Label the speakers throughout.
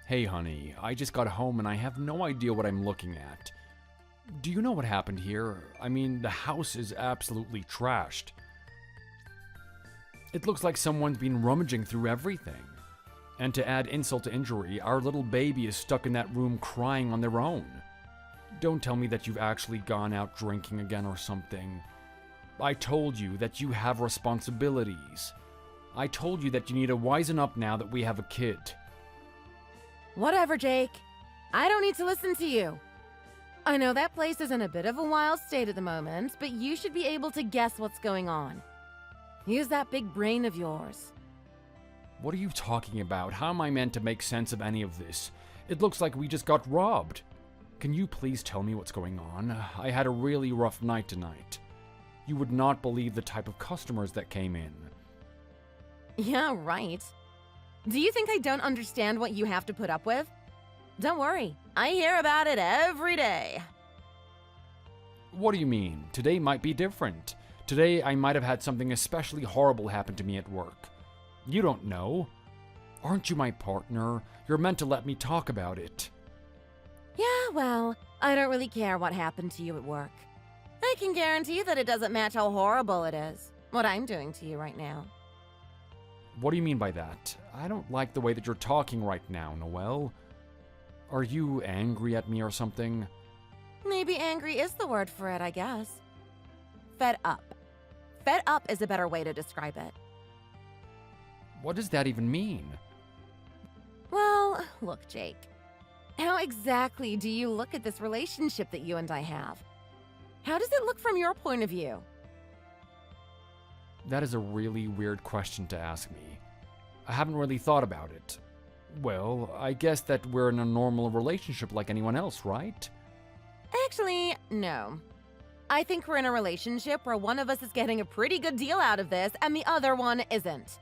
Speaker 1: Hey honey, I just got home and I have no idea what I'm looking at. Do you know what happened here? I mean, the house is absolutely trashed. It looks like someone's been rummaging through everything. And to add insult to injury, our little baby is stuck in that room crying on their own. Don't tell me that you've actually gone out drinking again or something. I told you that you have responsibilities. I told you that you need to wisen up now that we have a kid.
Speaker 2: Whatever, Jake. I don't need to listen to you. I know that place is in a bit of a wild state at the moment, but you should be able to guess what's going on. Use that big brain of yours.
Speaker 1: What are you talking about? How am I meant to make sense of any of this? It looks like we just got robbed. Can you please tell me what's going on? I had a really rough night tonight. You would not believe the type of customers that came in.
Speaker 2: Yeah, right. Do you think I don't understand what you have to put up with? Don't worry, I hear about it every day.
Speaker 1: What do you mean? Today might be different. Today I might have had something especially horrible happen to me at work. You don't know. Aren't you my partner? You're meant to let me talk about it.
Speaker 2: Yeah, well, I don't really care what happened to you at work. I can guarantee that it doesn't match how horrible it is, what I'm doing to you right now.
Speaker 1: What do you mean by that? I don't like the way that you're talking right now, Noelle. Are you angry at me or something?
Speaker 2: Maybe angry is the word for it, I guess. Fed up. Fed up is a better way to describe it.
Speaker 1: What does that even mean?
Speaker 2: Well, look, Jake. How exactly do you look at this relationship that you and I have? How does it look from your point of view?
Speaker 1: That is a really weird question to ask me. I haven't really thought about it. Well, I guess that we're in a normal relationship like anyone else, right?
Speaker 2: Actually, no. I think we're in a relationship where one of us is getting a pretty good deal out of this and the other one isn't.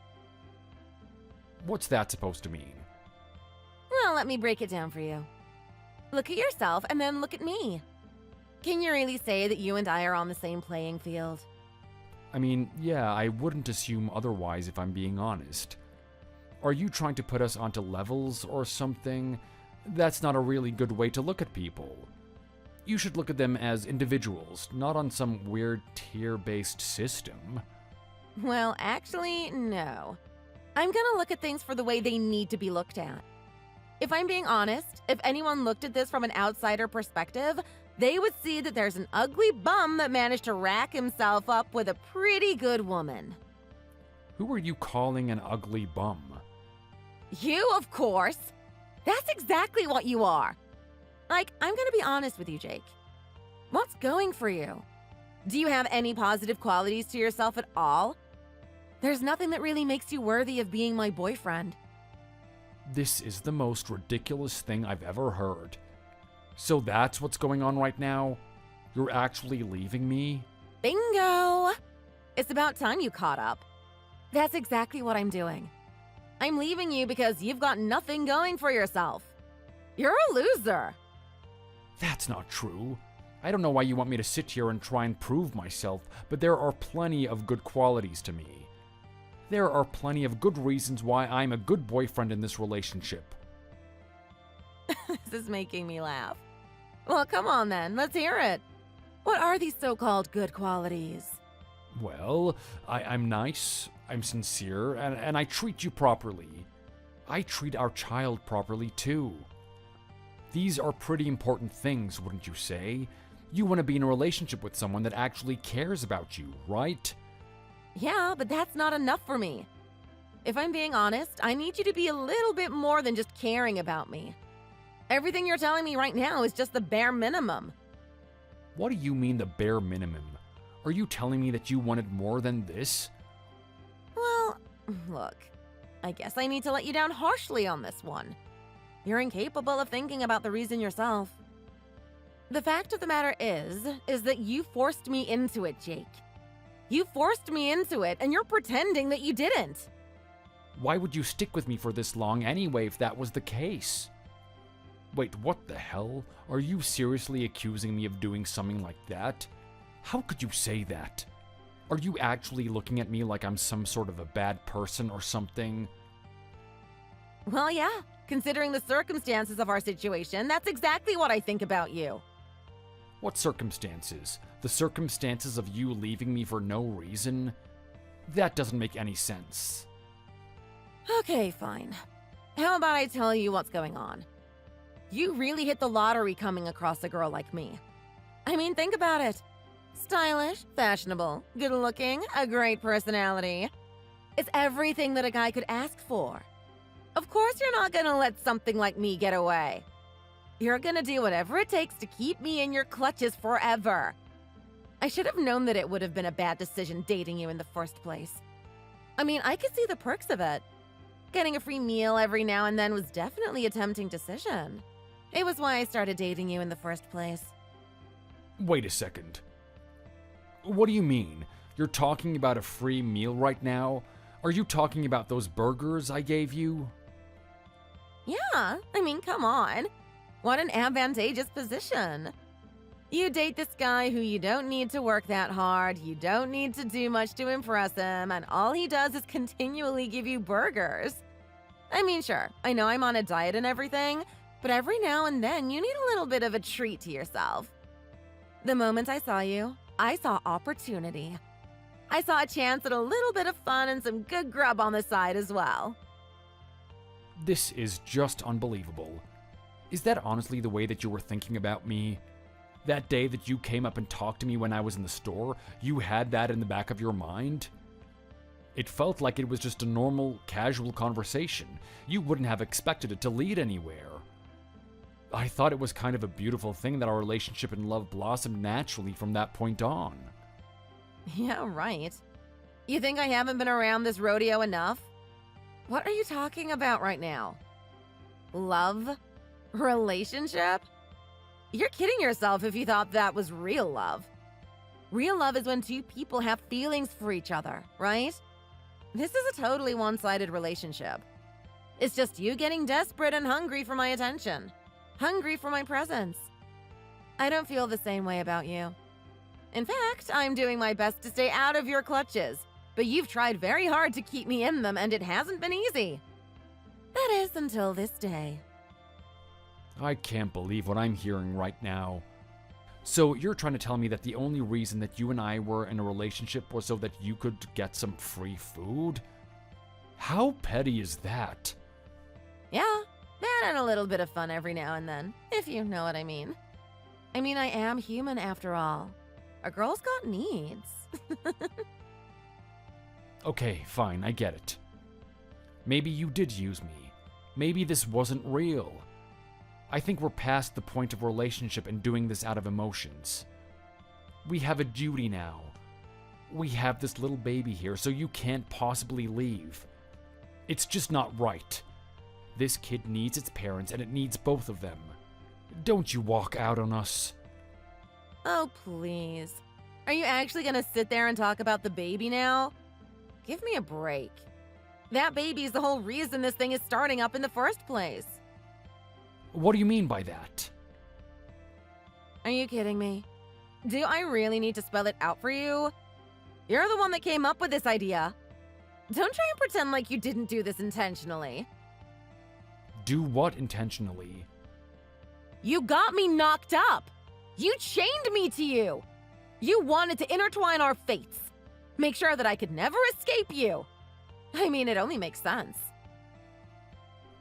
Speaker 1: What's that supposed to mean?
Speaker 2: Well, let me break it down for you. Look at yourself and then look at me. Can you really say that you and I are on the same playing field?
Speaker 1: I mean, yeah, I wouldn't assume otherwise if I'm being honest. Are you trying to put us onto levels or something? That's not a really good way to look at people. You should look at them as individuals, not on some weird tier-based system.
Speaker 2: Well, actually, no. I'm gonna look at things for the way they need to be looked at. If I'm being honest, if anyone looked at this from an outsider perspective, they would see that there's an ugly bum that managed to rack himself up with a pretty good woman.
Speaker 1: Who are you calling an ugly bum?
Speaker 2: You, of course. That's exactly what you are. Like, I'm gonna be honest with you, Jake. What's going for you? Do you have any positive qualities to yourself at all? There's nothing that really makes you worthy of being my boyfriend.
Speaker 1: This is the most ridiculous thing I've ever heard. So that's what's going on right now? You're actually leaving me?
Speaker 2: Bingo! It's about time you caught up. That's exactly what I'm doing. I'm leaving you because you've got nothing going for yourself. You're a loser.
Speaker 1: That's not true. I don't know why you want me to sit here and try and prove myself, but there are plenty of good qualities to me. There are plenty of good reasons why I'm a good boyfriend in this relationship.
Speaker 2: This is making me laugh. Well, come on then, let's hear it. What are these so-called good qualities?
Speaker 1: Well, I'm nice, I'm sincere, and I treat you properly. I treat our child properly too. These are pretty important things, wouldn't you say? You want to be in a relationship with someone that actually cares about you, right?
Speaker 2: Yeah, but that's not enough for me. If I'm being honest, I need you to be a little bit more than just caring about me. Everything you're telling me right now is just the bare minimum.
Speaker 1: What do you mean the bare minimum? Are you telling me that you wanted more than this?
Speaker 2: Well, look, I guess I need to let you down harshly on this one. You're incapable of thinking about the reason yourself. The fact of the matter is that you forced me into it, Jake. You forced me into it, and you're pretending that you didn't.
Speaker 1: Why would you stick with me for this long anyway if that was the case? Wait, what the hell? Are you seriously accusing me of doing something like that? How could you say that? Are you actually looking at me like I'm some sort of a bad person or something?
Speaker 2: Well, yeah, Considering the circumstances of our situation, that's exactly what I think about you.
Speaker 1: What circumstances? The circumstances of you leaving me for no reason? That doesn't make any sense.
Speaker 2: Okay, fine. How about I tell you what's going on? You really hit the lottery coming across a girl like me. I mean, think about it. Stylish, fashionable, good-looking, a great personality. It's everything that a guy could ask for. Of course you're not gonna let something like me get away. You're gonna do whatever it takes to keep me in your clutches forever. I should have known that it would have been a bad decision dating you in the first place. I mean, I could see the perks of it. Getting a free meal every now and then was definitely a tempting decision. It was why I started dating you in the first place.
Speaker 1: Wait a second. What do you mean? You're talking about a free meal right now? Are you talking about those burgers I gave you?
Speaker 2: Yeah, I mean, come on. What an advantageous position. You date this guy who you don't need to work that hard, you don't need to do much to impress him, and all he does is continually give you burgers. I mean, sure, I know I'm on a diet and everything, but every now and then you need a little bit of a treat to yourself. The moment I saw you, I saw opportunity. I saw a chance at a little bit of fun and some good grub on the side as well.
Speaker 1: This is just unbelievable. Is that honestly the way that you were thinking about me? That day that you came up and talked to me when I was in the store, you had that in the back of your mind? It felt like it was just a normal, casual conversation. You wouldn't have expected it to lead anywhere. I thought it was kind of a beautiful thing that our relationship and love blossomed naturally from that point on.
Speaker 2: Yeah, right. You think I haven't been around this rodeo enough? What are you talking about right now? Love? Relationship? You're kidding yourself if you thought that was real love. Real love is when two people have feelings for each other, right? This is a totally one-sided relationship. It's just you getting desperate and hungry for my attention. Hungry for my presence. I don't feel the same way about you. In fact, I'm doing my best to stay out of your clutches, but you've tried very hard to keep me in them and it hasn't been easy. That is until this day.
Speaker 1: I can't believe what I'm hearing right now. So you're trying to tell me that the only reason that you and I were in a relationship was so that you could get some free food? How petty is that?
Speaker 2: Yeah, that and a little bit of fun every now and then, if you know what I mean. I mean, I am human after all. A girl's got needs.
Speaker 1: Okay, fine, I get it. Maybe you did use me. Maybe this wasn't real. I think we're past the point of relationship and doing this out of emotions. We have a duty now. We have this little baby here, so you can't possibly leave. It's just not right. This kid needs its parents, and it needs both of them. Don't you walk out on us.
Speaker 2: Oh, please. Are you actually gonna sit there and talk about the baby now? Give me a break. That baby is the whole reason this thing is starting up in the first place.
Speaker 1: What do you mean by that?
Speaker 2: Are you kidding me? Do I really need to spell it out for you? You're the one that came up with this idea. Don't try and pretend like you didn't do this intentionally.
Speaker 1: Do what intentionally?
Speaker 2: You got me knocked up. You chained me to you. You wanted to intertwine our fates. Make sure that I could never escape you. I mean, it only makes sense.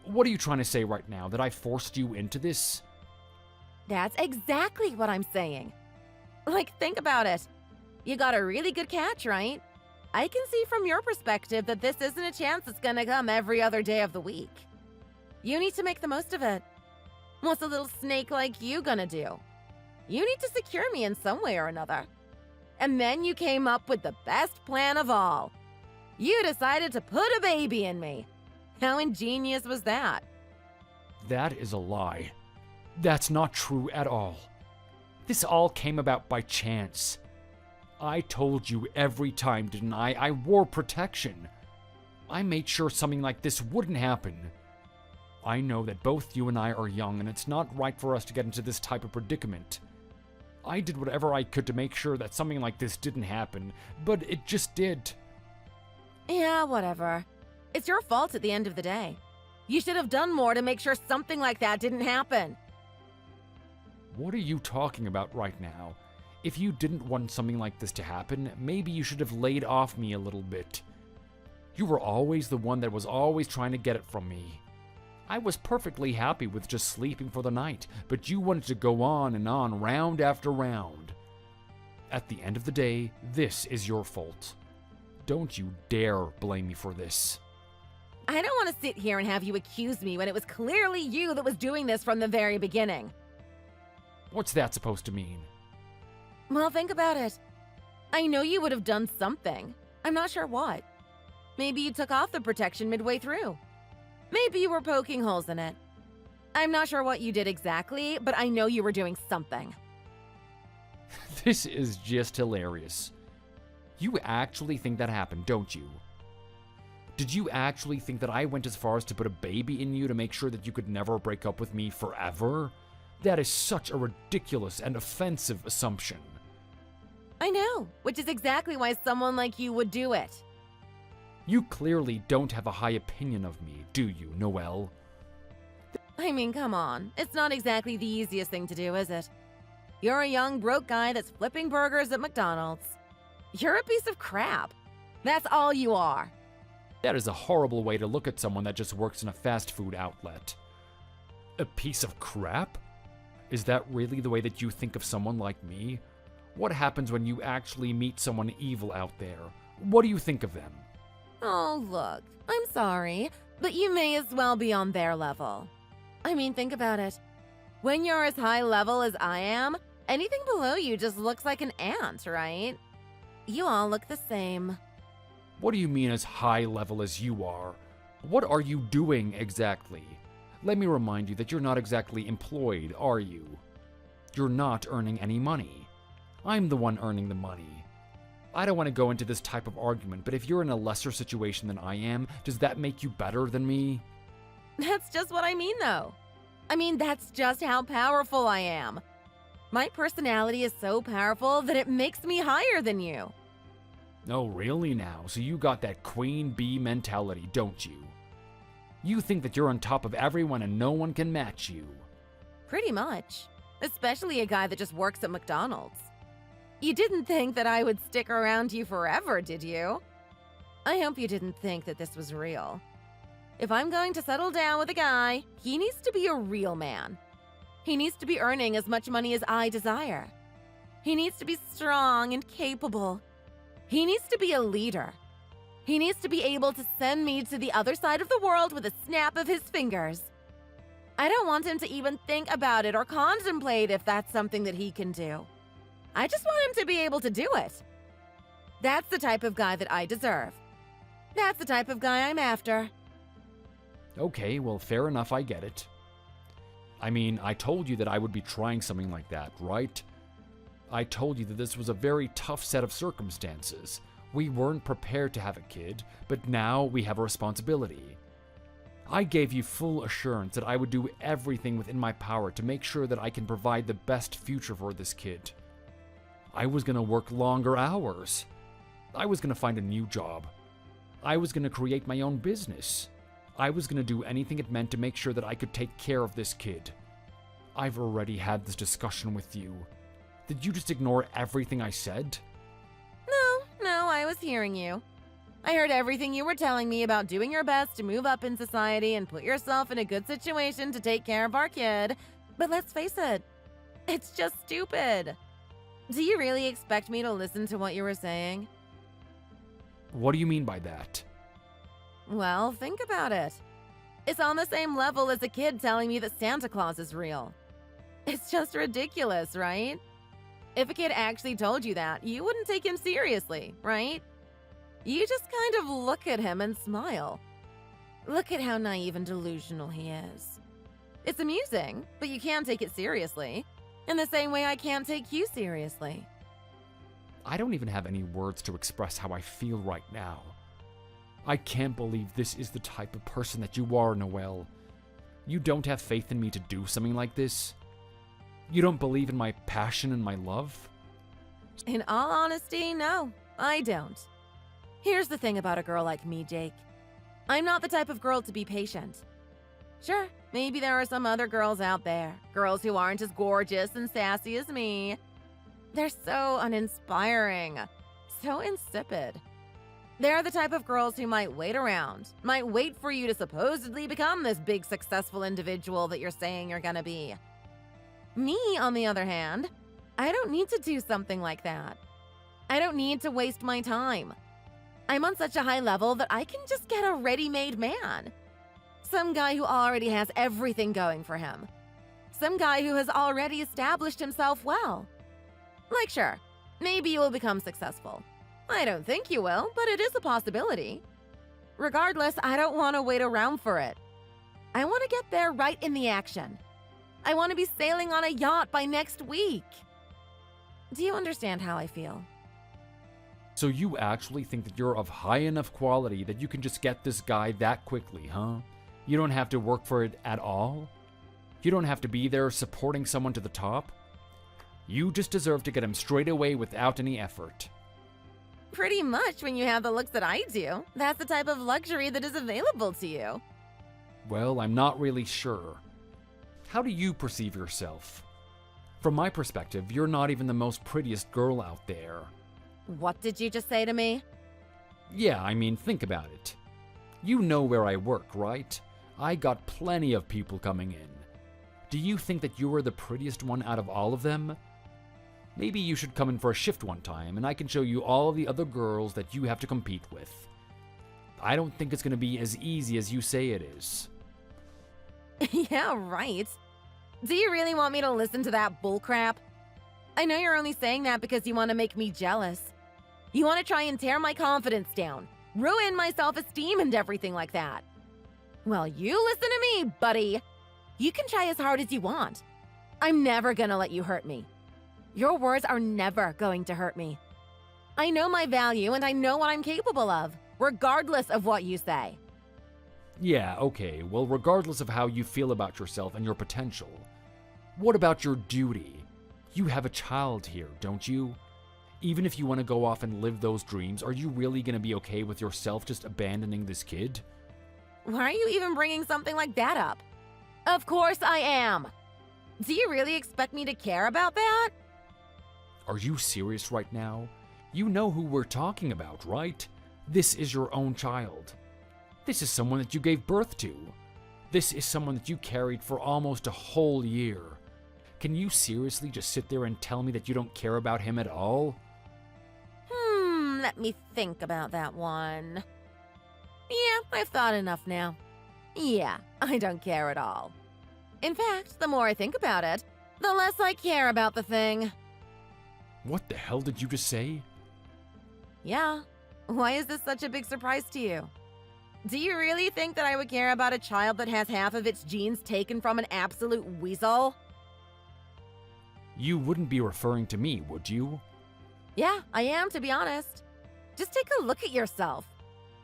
Speaker 1: What are you trying to say right now? That I forced you into this?
Speaker 2: That's exactly what I'm saying. Like, think about it. You got a really good catch, right? I can see from your perspective that this isn't a chance that's gonna come every other day of the week. You need to make the most of it. What's a little snake like you gonna do? You need to secure me in some way or another. And then you came up with the best plan of all. You decided to put a baby in me. How ingenious was that?
Speaker 1: That is a lie. That's not true at all. This all came about by chance. I told you every time, didn't I? I wore protection. I made sure something like this wouldn't happen. I know that both you and I are young, and it's not right for us to get into this type of predicament. I did whatever I could to make sure that something like this didn't happen, but it just did.
Speaker 2: Yeah, whatever. It's your fault at the end of the day. You should have done more to make sure something like that didn't happen.
Speaker 1: What are you talking about right now? If you didn't want something like this to happen, maybe you should have laid off me a little bit. You were always the one that was always trying to get it from me. I was perfectly happy with just sleeping for the night, but you wanted to go on and on, round after round. At the end of the day, this is your fault. Don't you dare blame me for this.
Speaker 2: I don't want to sit here and have you accuse me when it was clearly you that was doing this from the very beginning.
Speaker 1: What's that supposed to mean?
Speaker 2: Well, think about it. I know you would have done something. I'm not sure what. Maybe you took off the protection midway through. Maybe you were poking holes in it. I'm not sure what you did exactly, but I know you were doing something.
Speaker 1: This is just hilarious. You actually think that happened, don't you? Did you actually think that I went as far as to put a baby in you to make sure that you could never break up with me forever? That is such a ridiculous and offensive assumption.
Speaker 2: I know, which is exactly why someone like you would do it.
Speaker 1: You clearly don't have a high opinion of me, do you, Noelle?
Speaker 2: I mean, come on. It's not exactly the easiest thing to do, is it? You're a young, broke guy that's flipping burgers at McDonald's. You're a piece of crap. That's all you are.
Speaker 1: That is a horrible way to look at someone that just works in a fast food outlet. A piece of crap? Is that really the way that you think of someone like me? What happens when you actually meet someone evil out there? What do you think of them?
Speaker 2: Oh, look, I'm sorry, but you may as well be on their level. I mean, think about it. When you're as high level as I am, anything below you just looks like an ant, right? You all look the same.
Speaker 1: What do you mean as high level as you are? What are you doing exactly? Let me remind you that you're not exactly employed, are you? You're not earning any money. I'm the one earning the money. I don't want to go into this type of argument, but if you're in a lesser situation than I am, does that make you better than me?
Speaker 2: That's just what I mean, though. I mean, that's just how powerful I am. My personality is so powerful that it makes me higher than you.
Speaker 1: Oh, really now? So you got that queen bee mentality, don't you? You think that you're on top of everyone and no one can match you.
Speaker 2: Pretty much. Especially a guy that just works at McDonald's. You didn't think that I would stick around you forever, did you? I hope you didn't think that this was real. If I'm going to settle down with a guy, he needs to be a real man. He needs to be earning as much money as I desire. He needs to be strong and capable. He needs to be a leader. He needs to be able to send me to the other side of the world with a snap of his fingers. I don't want him to even think about it or contemplate if that's something that he can do. I just want him to be able to do it. That's the type of guy that I deserve. That's the type of guy I'm after.
Speaker 1: Okay, well, fair enough, I get it. I mean, I told you that I would be trying something like that, right? I told you that this was a very tough set of circumstances. We weren't prepared to have a kid, but now we have a responsibility. I gave you full assurance that I would do everything within my power to make sure that I can provide the best future for this kid. I was gonna work longer hours. I was gonna find a new job. I was gonna create my own business. I was gonna do anything it meant to make sure that I could take care of this kid. I've already had this discussion with you. Did you just ignore everything I said?
Speaker 2: No, I was hearing you. I heard everything you were telling me about doing your best to move up in society and put yourself in a good situation to take care of our kid. But let's face it, it's just stupid. Do you really expect me to listen to what you were saying?
Speaker 1: What do you mean by that?
Speaker 2: Well, think about it. It's on the same level as a kid telling me that Santa Claus is real. It's just ridiculous, right? If a kid actually told you that, you wouldn't take him seriously, right? You just kind of look at him and smile. Look at how naive and delusional he is. It's amusing, but you can't take it seriously. In the same way I can't take you seriously.
Speaker 1: I don't even have any words to express how I feel right now. I can't believe this is the type of person that you are, Noelle. You don't have faith in me to do something like this? You don't believe in my passion and my love?
Speaker 2: In all honesty, no, I don't. Here's the thing about a girl like me, Jake. I'm not the type of girl to be patient. Sure, maybe there are some other girls out there, girls who aren't as gorgeous and sassy as me. They're so uninspiring, so insipid. They're the type of girls who might wait around, might wait for you to supposedly become this big successful individual that you're saying you're gonna be. Me, on the other hand, I don't need to do something like that. I don't need to waste my time. I'm on such a high level that I can just get a ready-made man. Some guy who already has everything going for him. Some guy who has already established himself well. Like, sure, maybe you will become successful. I don't think you will, but it is a possibility. Regardless, I don't want to wait around for it. I want to get there right in the action. I want to be sailing on a yacht by next week. Do you understand how I feel?
Speaker 1: So you actually think that you're of high enough quality that you can just get this guy that quickly, huh? You don't have to work for it at all? You don't have to be there supporting someone to the top? You just deserve to get him straight away without any effort.
Speaker 2: Pretty much when you have the looks that I do. That's the type of luxury that is available to you.
Speaker 1: Well, I'm not really sure. How do you perceive yourself? From my perspective, you're not even the most prettiest girl out there.
Speaker 2: What did you just say to me?
Speaker 1: Yeah, I mean, think about it. You know where I work, right? I got plenty of people coming in. Do you think that you are the prettiest one out of all of them? Maybe you should come in for a shift one time, and I can show you all the other girls that you have to compete with. I don't think it's going to be as easy as you say it is.
Speaker 2: Yeah, right. Do you really want me to listen to that bullcrap? I know you're only saying that because you want to make me jealous. You want to try and tear my confidence down, ruin my self-esteem and everything like that. Well, you listen to me, buddy. You can try as hard as you want. I'm never gonna let you hurt me. Your words are never going to hurt me. I know my value and I know what I'm capable of, regardless of what you say.
Speaker 1: Yeah, okay, well, regardless of how you feel about yourself and your potential, what about your duty? You have a child here, don't you? Even if you want to go off and live those dreams, are you really going to be okay with yourself just abandoning this kid?
Speaker 2: Why are you even bringing something like that up? Of course I am. Do you really expect me to care about that?
Speaker 1: Are you serious right now? You know who we're talking about, right? This is your own child. This is someone that you gave birth to. This is someone that you carried for almost a whole year. Can you seriously just sit there and tell me that you don't care about him at all?
Speaker 2: Let me think about that one. Yeah, I've thought enough now. Yeah, I don't care at all. In fact, the more I think about it, the less I care about the thing.
Speaker 1: What the hell did you just say?
Speaker 2: Yeah, why is this such a big surprise to you? Do you really think that I would care about a child that has half of its genes taken from an absolute weasel?
Speaker 1: You wouldn't be referring to me, would you?
Speaker 2: Yeah, I am, to be honest. Just take a look at yourself.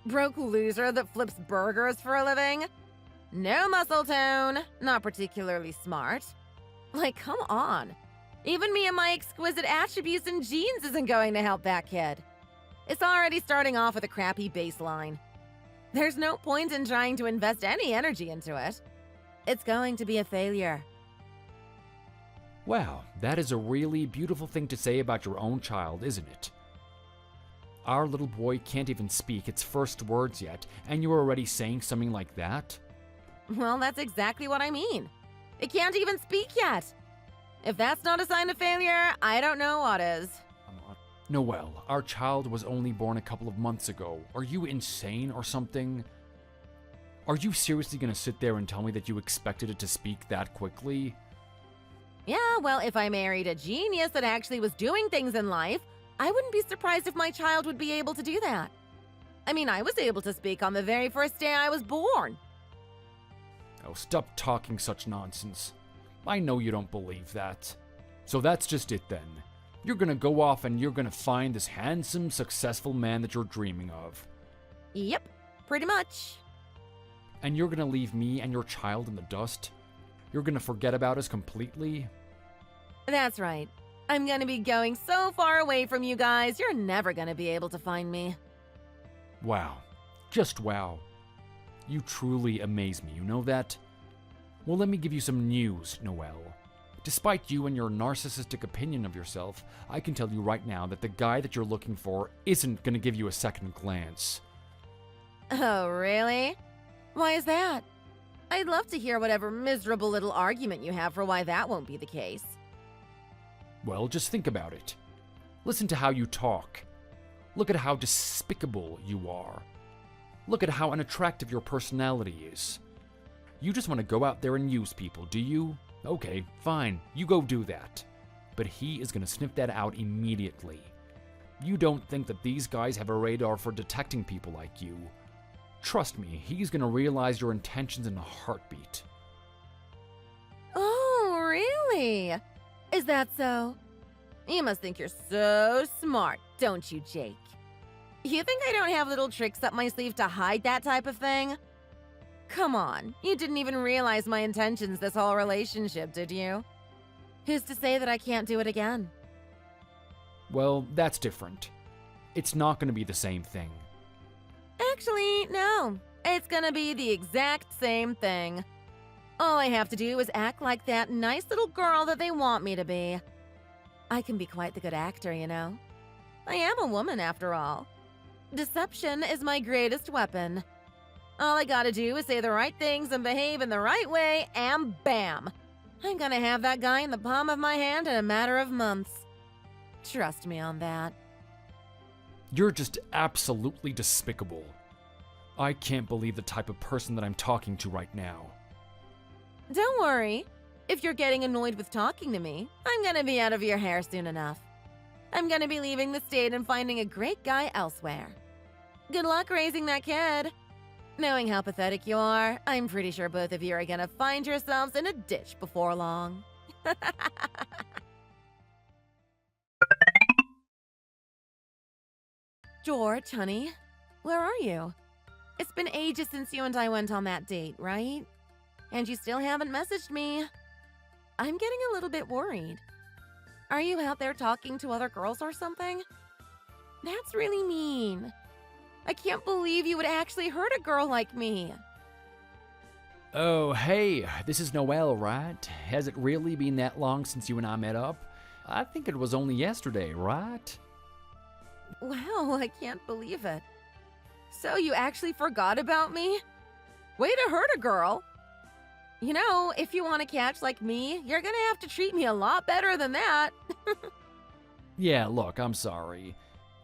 Speaker 2: Broke loser that flips burgers for a living. No muscle tone, not particularly smart. Like, come on. Even me and my exquisite attributes and genes isn't going to help that kid. It's already starting off with a crappy baseline. There's no point in trying to invest any energy into it. It's going to be a failure.
Speaker 1: Wow, that is a really beautiful thing to say about your own child, isn't it? Our little boy can't even speak its first words yet, and you're already saying something like that?
Speaker 2: Well, that's exactly what I mean. It can't even speak yet. If that's not a sign of failure, I don't know what is.
Speaker 1: Noelle, our child was only born a couple of months ago. Are you insane or something? Are you seriously gonna sit there and tell me that you expected it to speak that quickly?
Speaker 2: Yeah, well, if I married a genius that actually was doing things in life, I wouldn't be surprised if my child would be able to do that. I mean, I was able to speak on the very first day I was born.
Speaker 1: Oh, stop talking such nonsense. I know you don't believe that. So that's just it then. You're gonna go off and you're gonna find this handsome, successful man that you're dreaming of.
Speaker 2: Yep, pretty much.
Speaker 1: And you're gonna leave me and your child in the dust? You're gonna forget about us completely?
Speaker 2: That's right. I'm gonna be going so far away from you guys, you're never gonna be able to find me.
Speaker 1: Wow. Just wow. You truly amaze me, you know that? Well, let me give you some news, Noelle. Despite you and your narcissistic opinion of yourself, I can tell you right now that the guy that you're looking for isn't going to give you a second glance.
Speaker 2: Oh, really? Why is that? I'd love to hear whatever miserable little argument you have for why that won't be the case.
Speaker 1: Well, just think about it. Listen to how you talk. Look at how despicable you are. Look at how unattractive your personality is. You just want to go out there and use people, do you? Okay, fine, you go do that. But he is going to sniff that out immediately. You don't think that these guys have a radar for detecting people like you. Trust me, he's going to realize your intentions in a heartbeat.
Speaker 2: Oh, really? Is that so? You must think you're so smart, don't you, Jake? You think I don't have little tricks up my sleeve to hide that type of thing? Come on, you didn't even realize my intentions this whole relationship, did you? Who's to say that I can't do it again?
Speaker 1: Well, that's different. It's not going to be the same thing.
Speaker 2: Actually, no. It's gonna be the exact same thing. All I have to do is act like that nice little girl that they want me to be. I can be quite the good actor, you know. I am a woman, after all. Deception is my greatest weapon. All I gotta do is say the right things and behave in the right way, and bam! I'm gonna have that guy in the palm of my hand in a matter of months. Trust me on that.
Speaker 1: You're just absolutely despicable. I can't believe the type of person that I'm talking to right now.
Speaker 2: Don't worry. If you're getting annoyed with talking to me, I'm gonna be out of your hair soon enough. I'm gonna be leaving the state and finding a great guy elsewhere. Good luck raising that kid. Knowing how pathetic you are, I'm pretty sure both of you are gonna find yourselves in a ditch before long. George, honey, where are you? It's been ages since you and I went on that date, right? And you still haven't messaged me. I'm getting a little bit worried. Are you out there talking to other girls or something? That's really mean. I can't believe you would actually hurt a girl like me.
Speaker 1: Oh, hey, this is Noelle, right? Has it really been that long since you and I met up? I think it was only yesterday, right?
Speaker 2: Wow, I can't believe it. So you actually forgot about me? Way to hurt a girl. You know, if you want to catch like me, you're gonna have to treat me a lot better than that.
Speaker 1: Yeah, look, I'm sorry.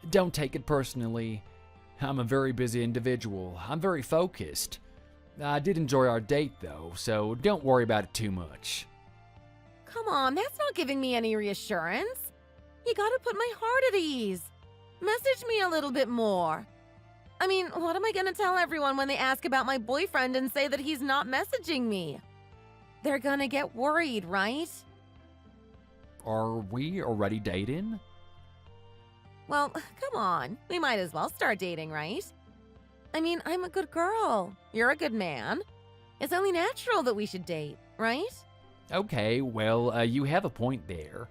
Speaker 1: Don't take it personally. I'm a very busy individual. I'm very focused. I did enjoy our date, though, so don't worry about it too much.
Speaker 2: Come on, that's not giving me any reassurance. You gotta put my heart at ease. Message me a little bit more. I mean, what am I gonna tell everyone when they ask about my boyfriend and say that he's not messaging me? They're gonna get worried, right?
Speaker 1: Are we already dating?
Speaker 2: Well, come on. We might as well start dating, right? I mean, I'm a good girl. You're a good man. It's only natural that we should date, right?
Speaker 1: Okay, well, you have a point there.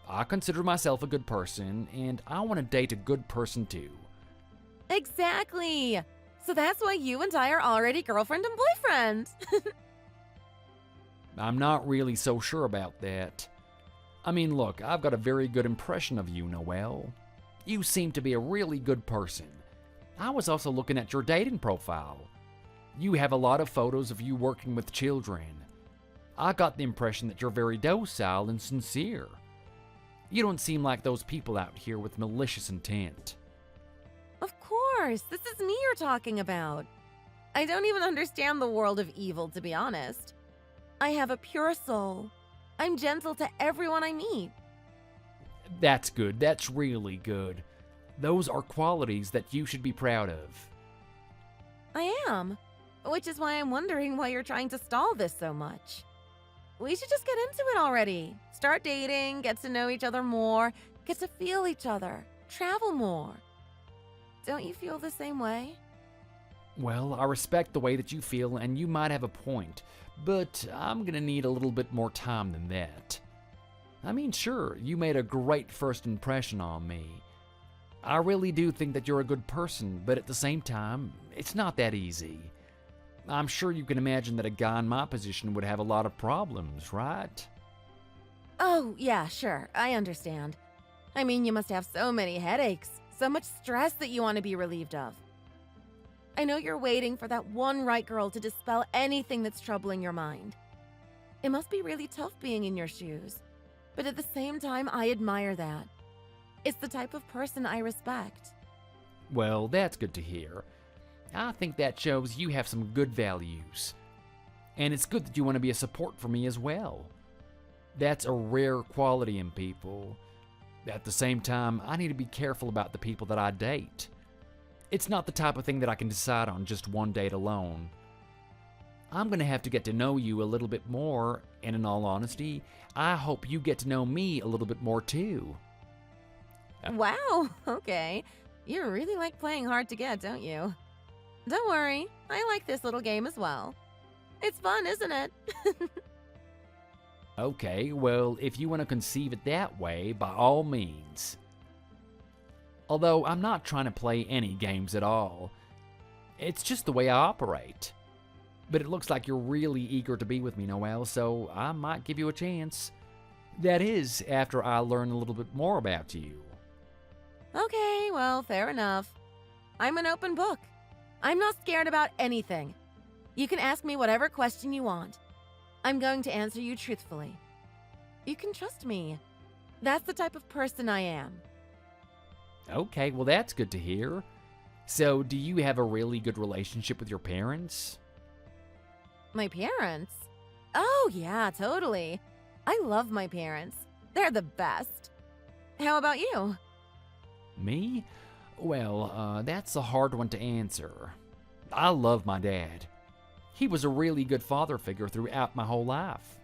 Speaker 1: I consider myself a good person, and I want to date a good person too.
Speaker 2: Exactly. So that's why you and I are already girlfriend and boyfriend.
Speaker 1: I'm not really so sure about that. I mean, look, I've got a very good impression of you, Noelle. You seem to be a really good person. I was also looking at your dating profile. You have a lot of photos of you working with children. I got the impression that you're very docile and sincere. You don't seem like those people out here with malicious intent.
Speaker 2: Of course, this is me you're talking about. I don't even understand the world of evil, to be honest. I have a pure soul. I'm gentle to everyone I meet.
Speaker 1: That's good. That's really good. Those are qualities that you should be proud of.
Speaker 2: I am, which is why I'm wondering why you're trying to stall this so much. We should just get into it already. Start dating, get to know each other more, get to feel each other, travel more. Don't you feel the same way?
Speaker 1: Well, I respect the way that you feel, and you might have a point, but I'm gonna need a little bit more time than that. I mean, sure, you made a great first impression on me. I really do think that you're a good person, but at the same time, it's not that easy. I'm sure you can imagine that a guy in my position would have a lot of problems, right?
Speaker 2: Oh, yeah, sure. I understand. I mean, you must have so many headaches, so much stress that you want to be relieved of. I know you're waiting for that one right girl to dispel anything that's troubling your mind. It must be really tough being in your shoes. But at the same time, I admire that. It's the type of person I respect.
Speaker 1: Well, that's good to hear. I think that shows you have some good values. And it's good that you want to be a support for me as well. That's a rare quality in people. At the same time, I need to be careful about the people that I date. It's not the type of thing that I can decide on just one date alone. I'm going to have to get to know you a little bit more, and in all honesty, I hope you get to know me a little bit more too.
Speaker 2: Wow, okay. You really like playing hard to get, don't you? Don't worry, I like this little game as well. It's fun, isn't it?
Speaker 1: Okay, well, if you want to conceive it that way, by all means. Although I'm not trying to play any games at all. It's just the way I operate. But it looks like you're really eager to be with me, Noelle, so I might give you a chance. That is, after I learn a little bit more about you.
Speaker 2: Okay, well, fair enough. I'm an open book. I'm not scared about anything. You can ask me whatever question you want. I'm going to answer you truthfully. You can trust me. That's the type of person I am.
Speaker 1: Okay, well that's good to hear. So, do you have a really good relationship with your parents?
Speaker 2: My parents? Oh, yeah, totally. I love my parents. They're the best. How about you?
Speaker 1: Me? Well, that's a hard one to answer. I love my dad. He was a really good father figure throughout my whole life.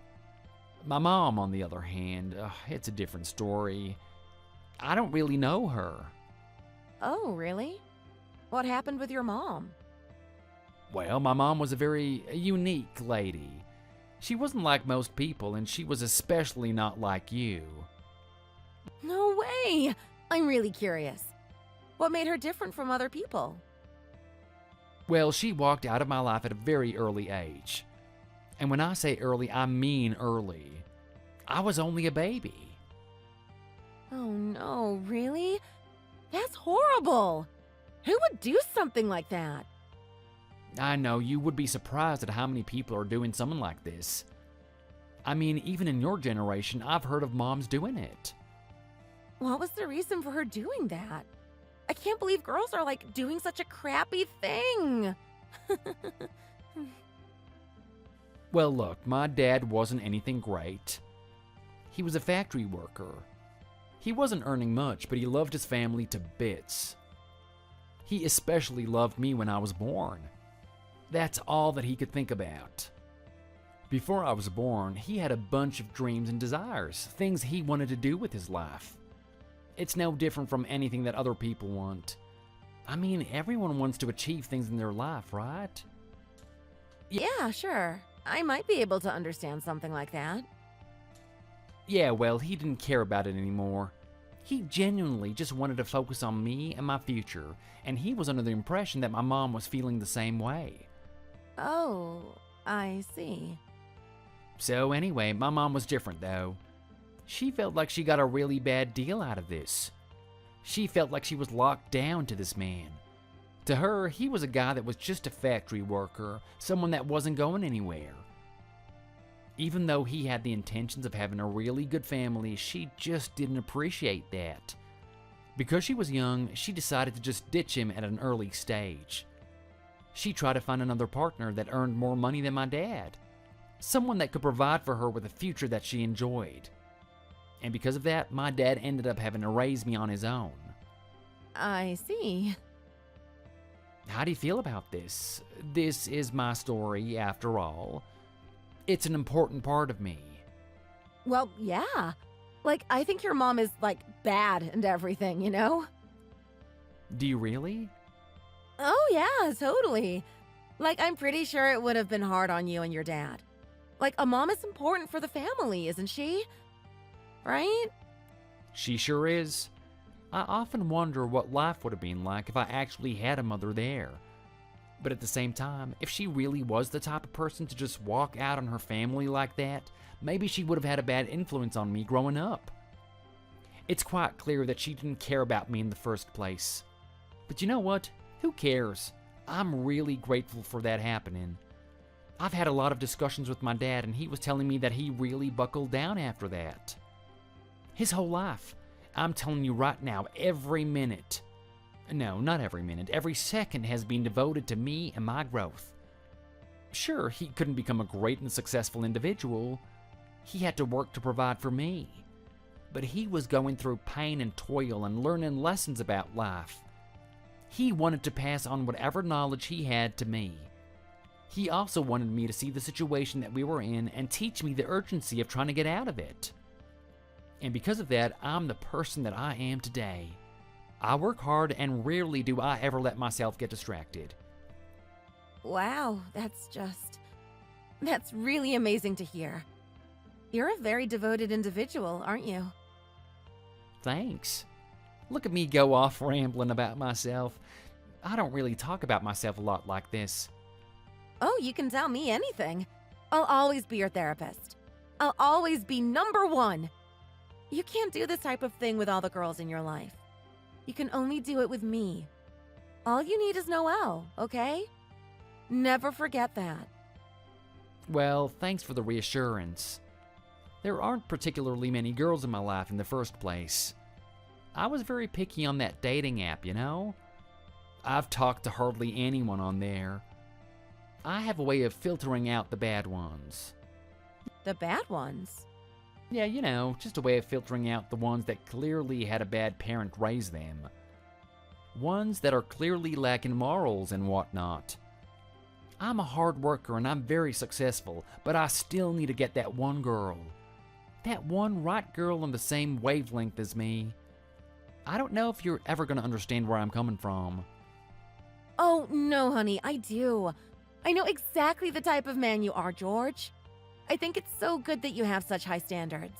Speaker 1: My mom, on the other hand, it's a different story. I don't really know her.
Speaker 2: Oh, really? What happened with your mom?
Speaker 1: Well, my mom was a very unique lady. She wasn't like most people, and she was especially not like you.
Speaker 2: No way! I'm really curious. What made her different from other people?
Speaker 1: Well, she walked out of my life at a very early age. And when I say early, I mean early. I was only a baby.
Speaker 2: Oh no, really? That's horrible! Who would do something like that?
Speaker 1: I know, you would be surprised at how many people are doing something like this. I mean, even in your generation, I've heard of moms doing it.
Speaker 2: What was the reason for her doing that? I can't believe girls are like doing such a crappy thing.
Speaker 1: Well, look, my dad wasn't anything great. He was a factory worker. He wasn't earning much, but he loved his family to bits. He especially loved me when I was born. That's all that he could think about. Before I was born, he had a bunch of dreams and desires, things he wanted to do with his life. It's no different from anything that other people want. I mean, everyone wants to achieve things in their life, right?
Speaker 2: Yeah, sure. I might be able to understand something like that.
Speaker 1: Yeah, well, he didn't care about it anymore. He genuinely just wanted to focus on me and my future, and he was under the impression that my mom was feeling the same way.
Speaker 2: Oh, I see.
Speaker 1: So anyway, my mom was different though. She felt like she got a really bad deal out of this. She felt like she was locked down to this man. To her, he was a guy that was just a factory worker, someone that wasn't going anywhere. Even though he had the intentions of having a really good family, she just didn't appreciate that. Because she was young, she decided to just ditch him at an early stage. She tried to find another partner that earned more money than my dad. Someone that could provide for her with a future that she enjoyed. And because of that, my dad ended up having to raise me on his own.
Speaker 2: I see.
Speaker 1: How do you feel about this? This is my story, after all. It's an important part of me.
Speaker 2: Well, yeah. Like, I think your mom is, like, bad and everything, you know?
Speaker 1: Do you really?
Speaker 2: Oh, yeah, totally. Like, I'm pretty sure it would have been hard on you and your dad. Like, a mom is important for the family, isn't she? Right?
Speaker 1: She sure is. I often wonder what life would have been like if I actually had a mother there. But at the same time, if she really was the type of person to just walk out on her family like that, maybe she would have had a bad influence on me growing up. It's quite clear that she didn't care about me in the first place. But you know what? Who cares? I'm really grateful for that happening. I've had a lot of discussions with my dad, and he was telling me that he really buckled down after that. His whole life. I'm telling you right now, every minute. No, not every minute. Every second has been devoted to me and my growth. Sure, he couldn't become a great and successful individual. He had to work to provide for me. But he was going through pain and toil and learning lessons about life. He wanted to pass on whatever knowledge he had to me. He also wanted me to see the situation that we were in and teach me the urgency of trying to get out of it. And because of that, I'm the person that I am today. I work hard, and rarely do I ever let myself get distracted.
Speaker 2: Wow, that's really amazing to hear. You're a very devoted individual, aren't you?
Speaker 1: Thanks. Look at me go off rambling about myself. I don't really talk about myself a lot like this.
Speaker 2: Oh, you can tell me anything. I'll always be your therapist. I'll always be number one. You can't do this type of thing with all the girls in your life. You can only do it with me. All you need is Noelle, okay? Never forget that.
Speaker 1: Well, thanks for the reassurance. There aren't particularly many girls in my life in the first place. I was very picky on that dating app, you know? I've talked to hardly anyone on there. I have a way of filtering out the bad ones.
Speaker 2: The bad ones?
Speaker 1: Yeah, you know, just a way of filtering out the ones that clearly had a bad parent raise them. Ones that are clearly lacking morals and whatnot. I'm a hard worker and I'm very successful, but I still need to get that one girl. That one right girl on the same wavelength as me. I don't know if you're ever going to understand where I'm coming from.
Speaker 2: Oh, no, honey, I do. I know exactly the type of man you are, George. I think it's so good that you have such high standards.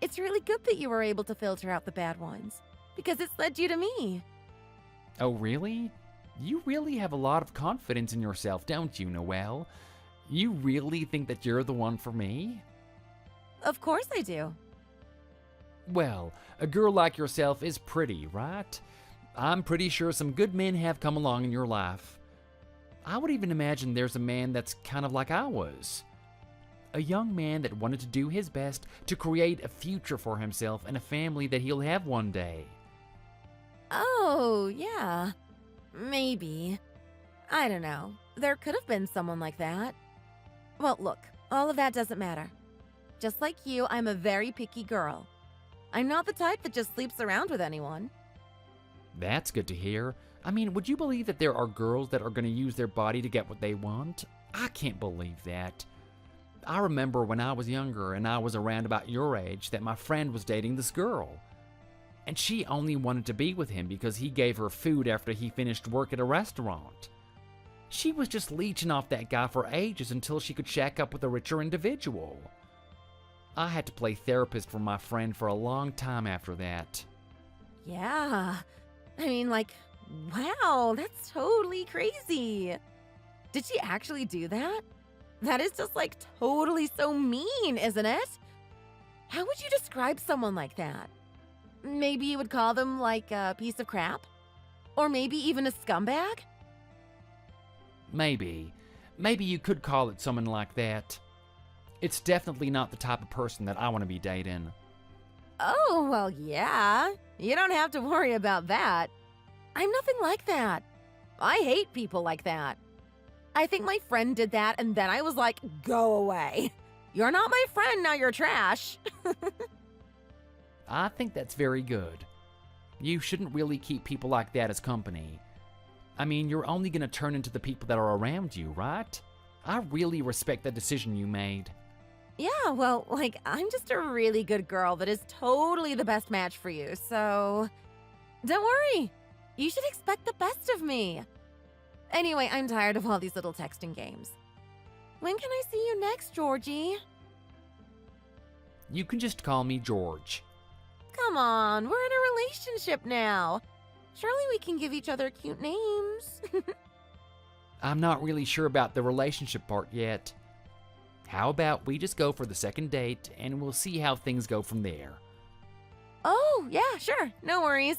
Speaker 2: It's really good that you were able to filter out the bad ones, because it's led you to me.
Speaker 1: Oh, really? You really have a lot of confidence in yourself, don't you, Noelle? You really think that you're the one for me?
Speaker 2: Of course I do.
Speaker 1: Well, a girl like yourself is pretty, right? I'm pretty sure some good men have come along in your life. I would even imagine there's a man that's kind of like I was. A young man that wanted to do his best to create a future for himself and a family that he'll have one day.
Speaker 2: Oh, yeah. Maybe. I don't know. There could have been someone like that. Well, look, all of that doesn't matter. Just like you, I'm a very picky girl. I'm not the type that just sleeps around with anyone.
Speaker 1: That's good to hear. I mean, would you believe that there are girls that are going to use their body to get what they want? I can't believe that. I remember when I was younger and I was around about your age that my friend was dating this girl. And she only wanted to be with him because he gave her food after he finished work at a restaurant. She was just leeching off that guy for ages until she could shack up with a richer individual. I had to play therapist for my friend for a long time after that.
Speaker 2: Yeah. I mean, wow, that's totally crazy. Did she actually do that? That is just totally so mean, isn't it? How would you describe someone like that? Maybe you would call them a piece of crap? Or maybe even a scumbag?
Speaker 1: Maybe. Maybe you could call it someone like that. It's definitely not the type of person that I want to be dating.
Speaker 2: Oh, well, yeah. You don't have to worry about that. I'm nothing like that. I hate people like that. I think my friend did that, and then I was like, go away. You're not my friend, now you're trash.
Speaker 1: I think that's very good. You shouldn't really keep people like that as company. I mean, you're only going to turn into the people that are around you, right? I really respect the decision you made.
Speaker 2: Yeah, well, I'm just a really good girl that is totally the best match for you, so don't worry. You should expect the best of me. Anyway, I'm tired of all these little texting games. When can I see you next, Georgie?
Speaker 1: You can just call me George.
Speaker 2: Come on, we're in a relationship now. Surely we can give each other cute names.
Speaker 1: I'm not really sure about the relationship part yet. How about we just go for the second date and we'll see how things go from there?
Speaker 2: Oh, yeah, sure. No worries.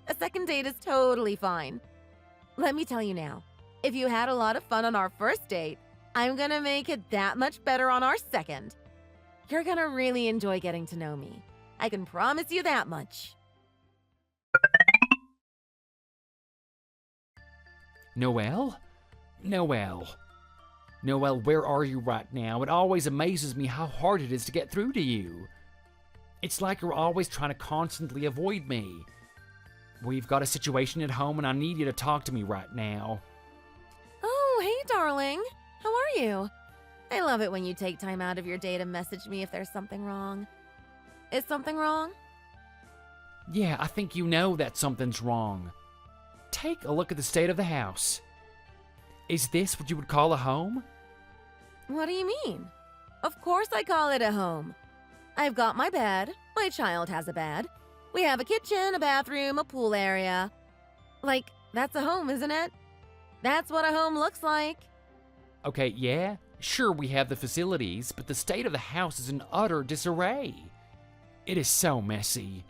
Speaker 2: A second date is totally fine. Let me tell you now, if you had a lot of fun on our first date, I'm gonna make it that much better on our second. You're gonna really enjoy getting to know me. I can promise you that much.
Speaker 1: Noelle? Noelle, where are you right now? It always amazes me how hard it is to get through to you. It's like you're always trying to constantly avoid me. We've got a situation at home and I need you to talk to me right now.
Speaker 2: Oh, hey, darling. How are you? I love it when you take time out of your day to message me if there's something wrong. Is something wrong?
Speaker 1: Yeah, I think you know that something's wrong. Take a look at the state of the house. Is this what you would call a home?
Speaker 2: What do you mean? Of course I call it a home. I've got my bed. My child has a bed. We have a kitchen, a bathroom, a pool area. Like, that's a home, isn't it? That's what a home looks like.
Speaker 1: Okay, yeah, sure we have the facilities, but the state of the house is in utter disarray. It is so messy.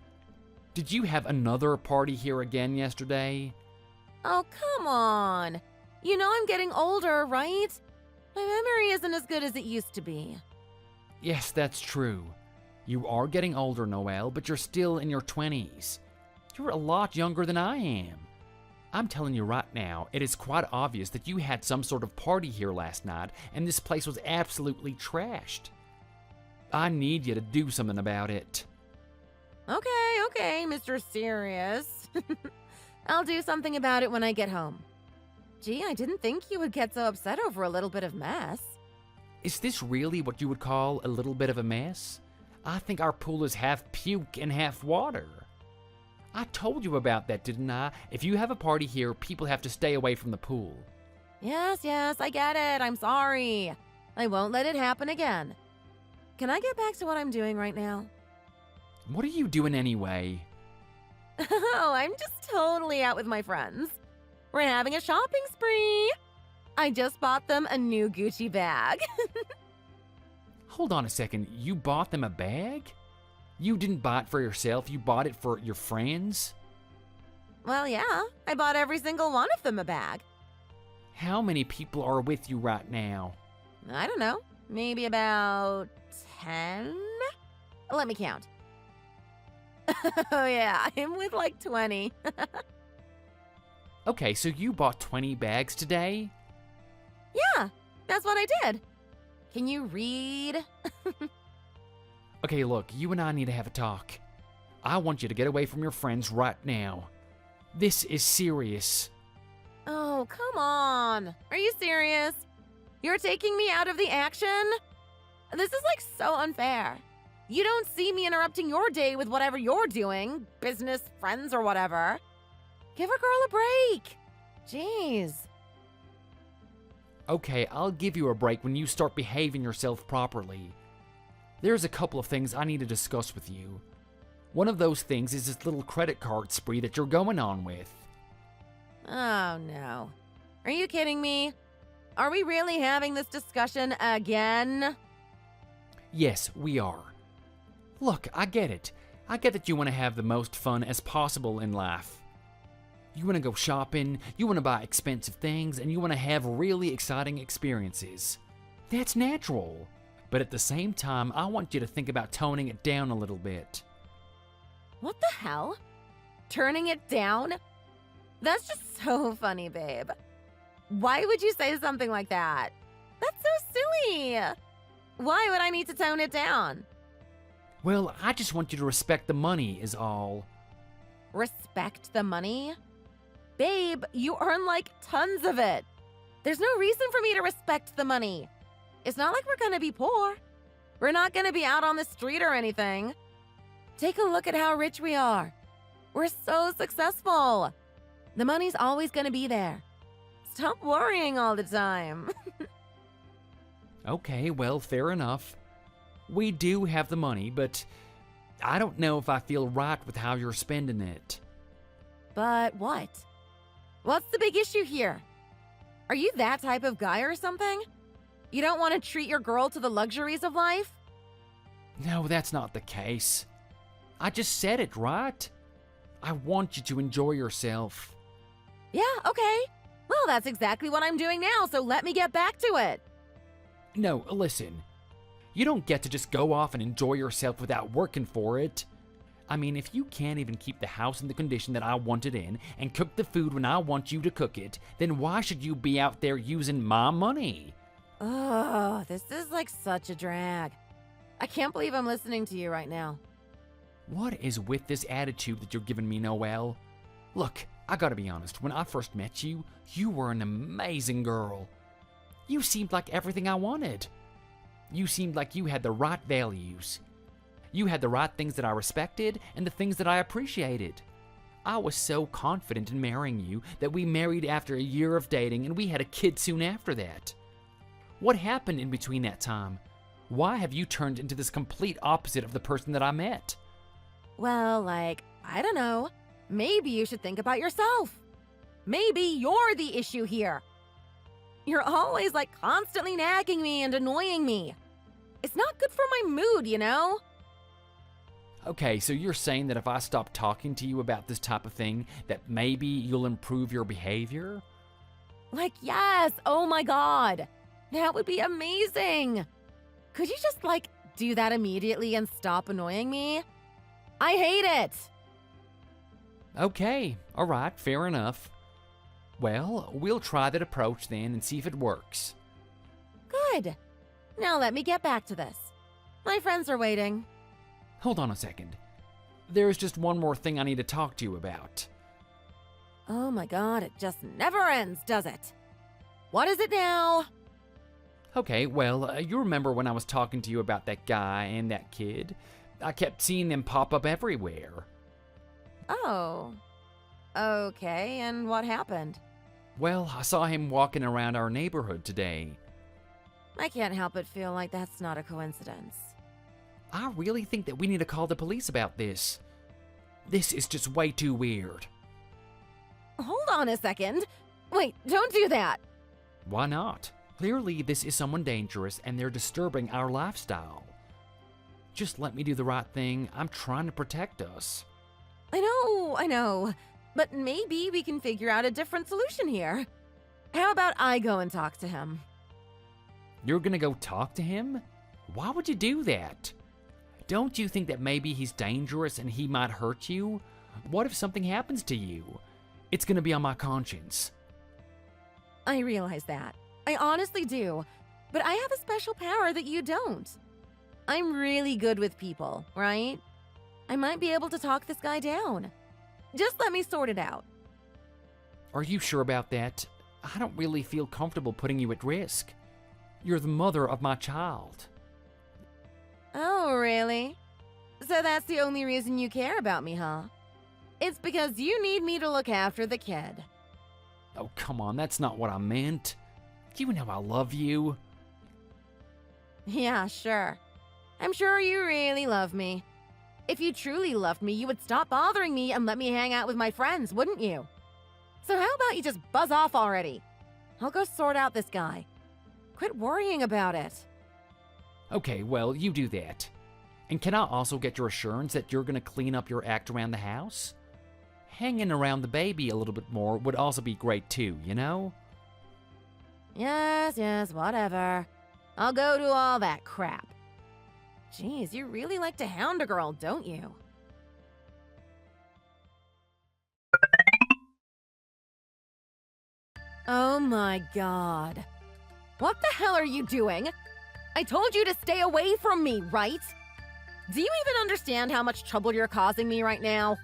Speaker 1: Did you have another party here again yesterday?
Speaker 2: Oh, come on. You know I'm getting older, right? My memory isn't as good as it used to be.
Speaker 1: Yes, that's true. You are getting older, Noelle, but you're still in your 20s. You're a lot younger than I am. I'm telling you right now, it is quite obvious that you had some sort of party here last night, and this place was absolutely trashed. I need you to do something about it.
Speaker 2: Okay, Mr. Serious. I'll do something about it when I get home. Gee, I didn't think you would get so upset over a little bit of mess.
Speaker 1: Is this really what you would call a little bit of a mess? I think our pool is half puke and half water. I told you about that, didn't I? If you have a party here, people have to stay away from the pool.
Speaker 2: Yes, I get it. I'm sorry. I won't let it happen again. Can I get back to what I'm doing right now?
Speaker 1: What are you doing anyway?
Speaker 2: Oh, I'm just totally out with my friends. We're having a shopping spree. I just bought them a new Gucci bag.
Speaker 1: Hold on a second, you bought them a bag? You didn't buy it for yourself, you bought it for your friends?
Speaker 2: Well, yeah, I bought every single one of them a bag.
Speaker 1: How many people are with you right now?
Speaker 2: I don't know, maybe about 10? Let me count. Oh yeah, I'm with like 20.
Speaker 1: Okay, so you bought 20 bags today?
Speaker 2: Yeah, that's what I did. Can you read?
Speaker 1: Okay, look, you and I need to have a talk. I want you to get away from your friends right now. This is serious.
Speaker 2: Oh, come on. Are you serious? You're taking me out of the action? This is like so unfair. You don't see me interrupting your day with whatever you're doing, business, friends, or whatever. Give a girl a break. Jeez.
Speaker 1: Okay, I'll give you a break when you start behaving yourself properly. There's a couple of things I need to discuss with you. One of those things is this little credit card spree that you're going on with.
Speaker 2: Oh, no. Are you kidding me? Are we really having this discussion again?
Speaker 1: Yes, we are. Look, I get it. I get that you want to have the most fun as possible in life. You want to go shopping, you want to buy expensive things, and you want to have really exciting experiences. That's natural. But at the same time, I want you to think about toning it down a little bit.
Speaker 2: What the hell? Turning it down? That's just so funny, babe. Why would you say something like that? That's so silly. Why would I need to tone it down?
Speaker 1: Well, I just want you to respect the money is all.
Speaker 2: Respect the money? Babe, you earn like tons of it. There's no reason for me to respect the money. It's not like we're gonna be poor. We're not gonna be out on the street or anything. Take a look at how rich we are. We're so successful. The money's always gonna be there. Stop worrying all the time.
Speaker 1: Okay, well, fair enough. We do have the money, but I don't know if I feel right with how you're spending it.
Speaker 2: But what? What's the big issue here? Are you that type of guy or something? You don't want to treat your girl to the luxuries of life?
Speaker 1: No, that's not the case. I just said it, right? I want you to enjoy yourself.
Speaker 2: Yeah, okay. Well, that's exactly what I'm doing now, so let me get back to it.
Speaker 1: No, listen. You don't get to just go off and enjoy yourself without working for it. I mean, if you can't even keep the house in the condition that I want it in and cook the food when I want you to cook it, then why should you be out there using my money?
Speaker 2: Oh, this is like such a drag. I can't believe I'm listening to you right now.
Speaker 1: What is with this attitude that you're giving me, Noelle? Look, I gotta be honest, when I first met you, you were an amazing girl. You seemed like everything I wanted. You seemed like you had the right values. You had the right things that I respected and the things that I appreciated. I was so confident in marrying you that we married after a year of dating and we had a kid soon after that. What happened in between that time? Why have you turned into this complete opposite of the person that I met?
Speaker 2: Well, I don't know. Maybe you should think about yourself. Maybe you're the issue here. You're always constantly nagging me and annoying me. It's not good for my mood, you know?
Speaker 1: Okay, so you're saying that if I stop talking to you about this type of thing, that maybe you'll improve your behavior?
Speaker 2: Yes, oh my god. That would be amazing. Could you just, do that immediately and stop annoying me? I hate it.
Speaker 1: Okay, alright, fair enough. Well, we'll try that approach then and see if it works.
Speaker 2: Good. Now let me get back to this. My friends are waiting.
Speaker 1: Hold on a second. There's just one more thing I need to talk to you about.
Speaker 2: Oh my god, it just never ends, does it? What is it now?
Speaker 1: Okay, well, you remember when I was talking to you about that guy and that kid? I kept seeing them pop up everywhere.
Speaker 2: Oh. Okay, and what happened?
Speaker 1: Well, I saw him walking around our neighborhood today.
Speaker 2: I can't help but feel like that's not a coincidence.
Speaker 1: I really think that we need to call the police about this. This is just way too weird.
Speaker 2: Hold on a second. Wait, don't do that.
Speaker 1: Why not? Clearly, this is someone dangerous and they're disturbing our lifestyle. Just let me do the right thing. I'm trying to protect us.
Speaker 2: I know. But maybe we can figure out a different solution here. How about I go and talk to him?
Speaker 1: You're gonna go talk to him? Why would you do that? Don't you think that maybe he's dangerous and he might hurt you? What if something happens to you? It's gonna be on my conscience.
Speaker 2: I realize that. I honestly do. But I have a special power that you don't. I'm really good with people, right? I might be able to talk this guy down. Just let me sort it out.
Speaker 1: Are you sure about that? I don't really feel comfortable putting you at risk. You're the mother of my child.
Speaker 2: Oh, really? So that's the only reason you care about me, huh? It's because you need me to look after the kid.
Speaker 1: Oh, come on, that's not what I meant. You know I love you.
Speaker 2: Yeah, sure. I'm sure you really love me. If you truly loved me, you would stop bothering me and let me hang out with my friends, wouldn't you? So how about you just buzz off already? I'll go sort out this guy. Quit worrying about it.
Speaker 1: Okay, well, you do that. And can I also get your assurance that you're gonna clean up your act around the house? Hanging around the baby a little bit more would also be great too, you know?
Speaker 2: Yes, whatever. I'll go do all that crap. Jeez, you really like to hound a girl, don't you? Oh my god. What the hell are you doing? I told you to stay away from me, right? Do you even understand how much trouble you're causing me right now?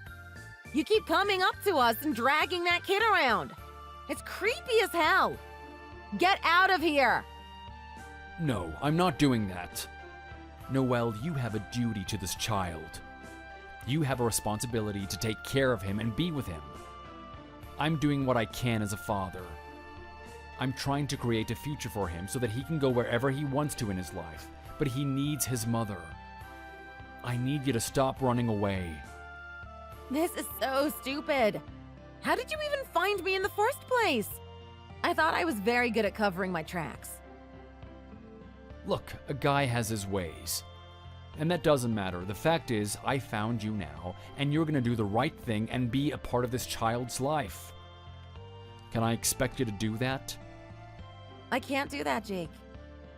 Speaker 2: You keep coming up to us and dragging that kid around. It's creepy as hell. Get out of here.
Speaker 1: No, I'm not doing that. Noelle, you have a duty to this child. You have a responsibility to take care of him and be with him. I'm doing what I can as a father. I'm trying to create a future for him so that he can go wherever he wants to in his life, but he needs his mother. I need you to stop running away.
Speaker 2: This is so stupid. How did you even find me in the first place? I thought I was very good at covering my tracks.
Speaker 1: Look, a guy has his ways. And that doesn't matter. The fact is, I found you now, and you're gonna do the right thing and be a part of this child's life. Can I expect you to do that?
Speaker 2: I can't do that, Jake.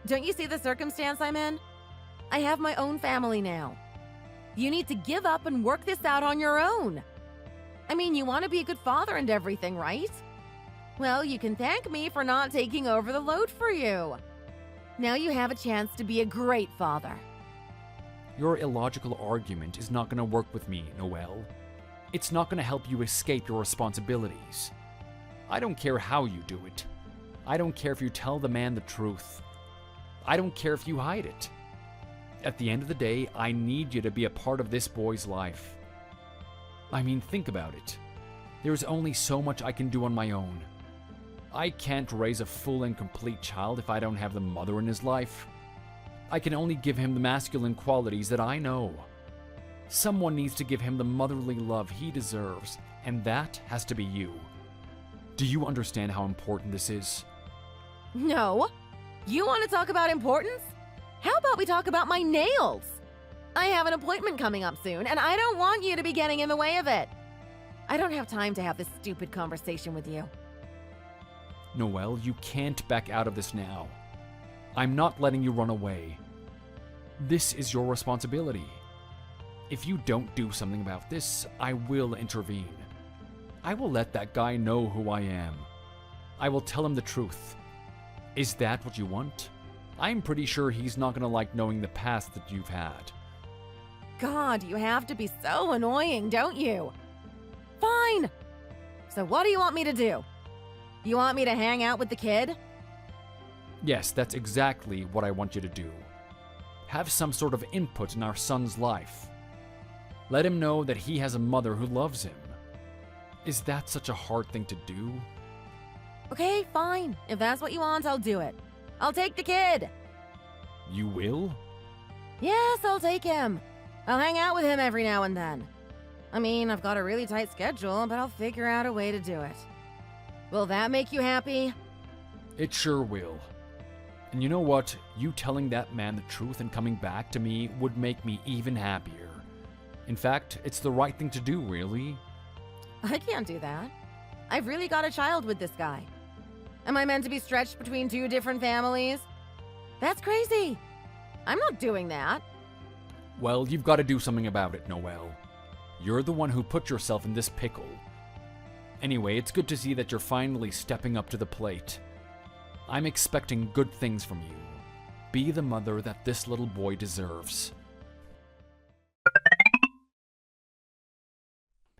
Speaker 2: Don't you see the circumstance I'm in? I have my own family now. You need to give up and work this out on your own. I mean, you want to be a good father and everything, right? Well, you can thank me for not taking over the load for you. Now you have a chance to be a great father.
Speaker 1: Your illogical argument is not gonna work with me, Noelle. It's not gonna help you escape your responsibilities. I don't care how you do it. I don't care if you tell the man the truth. I don't care if you hide it. At the end of the day, I need you to be a part of this boy's life. I mean, think about it. There's only so much I can do on my own. I can't raise a full and complete child if I don't have the mother in his life. I can only give him the masculine qualities that I know. Someone needs to give him the motherly love he deserves, and that has to be you. Do you understand how important this is?
Speaker 2: No. You want to talk about importance? How about we talk about my nails? I have an appointment coming up soon, and I don't want you to be getting in the way of it. I don't have time to have this stupid conversation with you.
Speaker 1: Noelle, you can't back out of this now. I'm not letting you run away. This is your responsibility. If you don't do something about this, I will intervene. I will let that guy know who I am. I will tell him the truth. Is that what you want? I'm pretty sure he's not gonna like knowing the past that you've had.
Speaker 2: God, you have to be so annoying, don't you? Fine. So what do you want me to do? You want me to hang out with the kid?
Speaker 1: Yes, that's exactly what I want you to do. Have some sort of input in our son's life. Let him know that he has a mother who loves him. Is that such a hard thing to do?
Speaker 2: Okay, fine. If that's what you want, I'll do it. I'll take the kid.
Speaker 1: You will?
Speaker 2: Yes, I'll take him. I'll hang out with him every now and then. I mean, I've got a really tight schedule, but I'll figure out a way to do it. Will that make you happy?
Speaker 1: It sure will. And you know what? You telling that man the truth and coming back to me would make me even happier. In fact, it's the right thing to do, really.
Speaker 2: I can't do that. I've really got a child with this guy. Am I meant to be stretched between two different families? That's crazy. I'm not doing that.
Speaker 1: Well, you've got to do something about it, Noelle. You're the one who put yourself in this pickle. Anyway, it's good to see that you're finally stepping up to the plate. I'm expecting good things from you. Be the mother that this little boy deserves.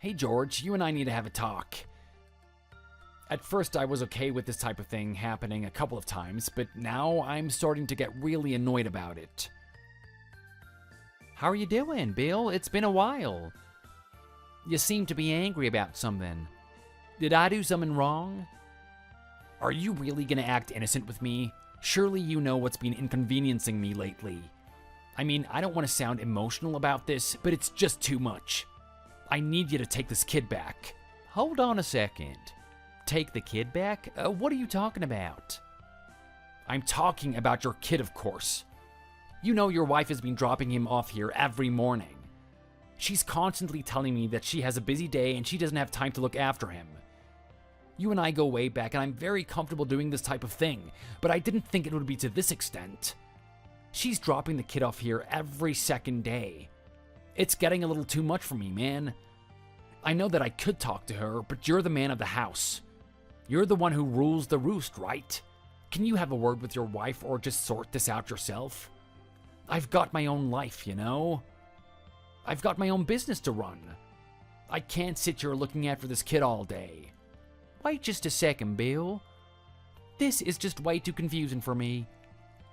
Speaker 1: Hey George, you and I need to have a talk. At first I was okay with this type of thing happening a couple of times, but now I'm starting to get really annoyed about it. How are you doing, Bill? It's been a while. You seem to be angry about something. Did I do something wrong? Are you really gonna act innocent with me? Surely you know what's been inconveniencing me lately. I mean, I don't want to sound emotional about this, but it's just too much. I need you to take this kid back. Hold on a second. Take the kid back? What are you talking about? I'm talking about your kid, of course. You know your wife has been dropping him off here every morning. She's constantly telling me that she has a busy day and she doesn't have time to look after him. You and I go way back and I'm very comfortable doing this type of thing, but I didn't think it would be to this extent. She's dropping the kid off here every second day. It's getting a little too much for me, man. I know that I could talk to her, but you're the man of the house. You're the one who rules the roost, right? Can you have a word with your wife or just sort this out yourself? I've got my own life, you know? I've got my own business to run. I can't sit here looking after this kid all day. Wait just a second, Bill. This is just way too confusing for me.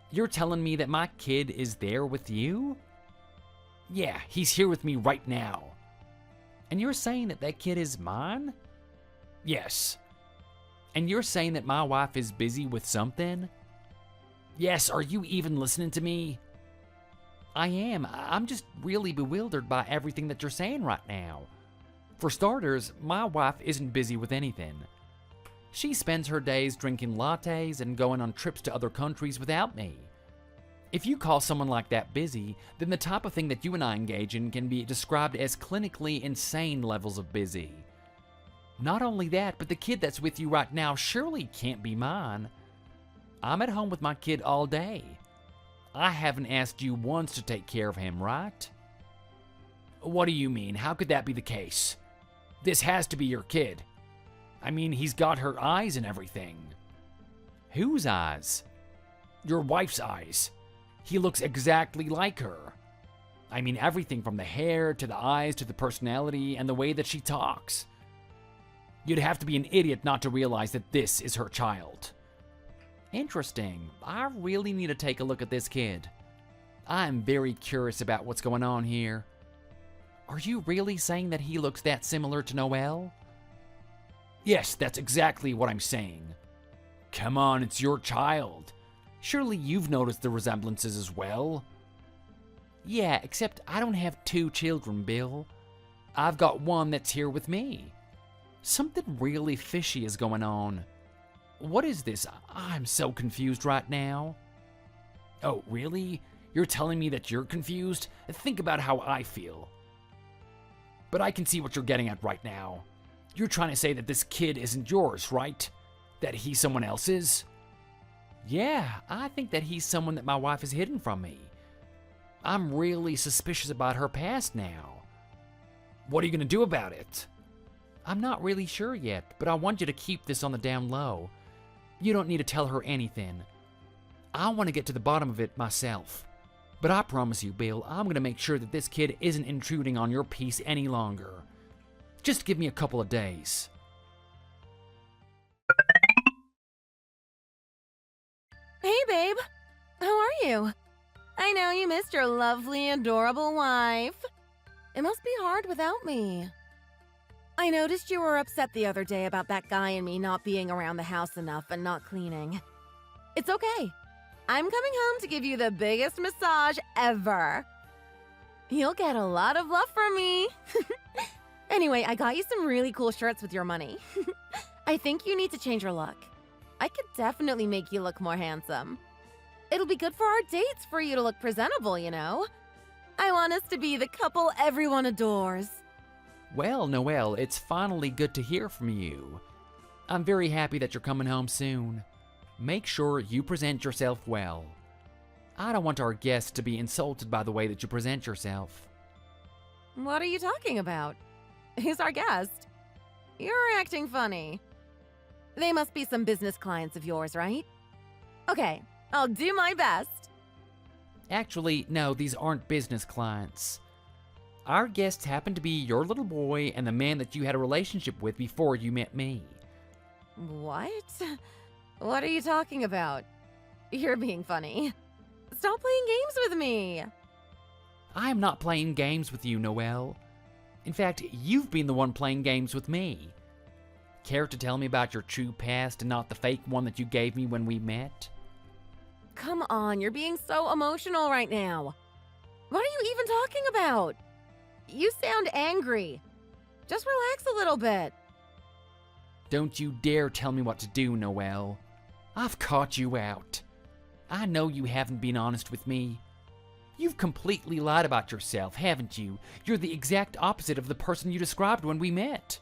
Speaker 1: You're telling me that my kid is there with you? Yeah, he's here with me right now. And you're saying that that kid is mine? Yes. And you're saying that my wife is busy with something? Yes, are you even listening to me? I am. I'm just really bewildered by everything that you're saying right now. For starters, my wife isn't busy with anything. She spends her days drinking lattes and going on trips to other countries without me. If you call someone like that busy, then the type of thing that you and I engage in can be described as clinically insane levels of busy. Not only that, but the kid that's with you right now surely can't be mine. I'm at home with my kid all day. I haven't asked you once to take care of him, right? What do you mean? How could that be the case? This has to be your kid. I mean, he's got her eyes and everything. Whose eyes? Your wife's eyes. He looks exactly like her. I mean, everything from the hair to the eyes to the personality and the way that she talks. You'd have to be an idiot not to realize that this is her child. Interesting. I really need to take a look at this kid. I'm very curious about what's going on here. Are you really saying that he looks that similar to Noel? Yes, that's exactly what I'm saying. Come on, it's your child. Surely you've noticed the resemblances as well. Yeah, except I don't have two children, Bill. I've got one that's here with me. Something really fishy is going on. What is this? I'm so confused right now. Oh, really? You're telling me that you're confused? Think about how I feel. But I can see what you're getting at right now. You're trying to say that this kid isn't yours, right? That he's someone else's? Yeah, I think that he's someone that my wife has hidden from me. I'm really suspicious about her past now. What are you going to do about it? I'm not really sure yet, but I want you to keep this on the down low. You don't need to tell her anything. I want to get to the bottom of it myself. But I promise you, Bill, I'm going to make sure that this kid isn't intruding on your peace any longer. Just give me a couple of days.
Speaker 2: Hey, babe. How are you? I know you missed your lovely, adorable wife. It must be hard without me. I noticed you were upset the other day about that guy and me not being around the house enough and not cleaning. It's okay. I'm coming home to give you the biggest massage ever. You'll get a lot of love from me. Anyway, I got you some really cool shirts with your money. I think you need to change your look. I could definitely make you look more handsome. It'll be good for our dates for you to look presentable, you know? I want us to be the couple everyone adores.
Speaker 1: Well, Noel, it's finally good to hear from you. I'm very happy that you're coming home soon. Make sure you present yourself well. I don't want our guests to be insulted by the way that you present yourself.
Speaker 2: What are you talking about? Who's our guest? You're acting funny. They must be some business clients of yours, right? Okay, I'll do my best.
Speaker 1: Actually, no, these aren't business clients. Our guests happen to be your little boy and the man that you had a relationship with before you met me.
Speaker 2: What? What are you talking about? You're being funny. Stop playing games with me.
Speaker 1: I am not playing games with you, Noel. In fact, you've been the one playing games with me. Care to tell me about your true past and not the fake one that you gave me when we met?
Speaker 2: Come on, you're being so emotional right now. What are you even talking about? You sound angry. Just relax a little bit.
Speaker 1: Don't you dare tell me what to do, Noel. I've caught you out. I know you haven't been honest with me. You've completely lied about yourself, haven't you? You're the exact opposite of the person you described when we met.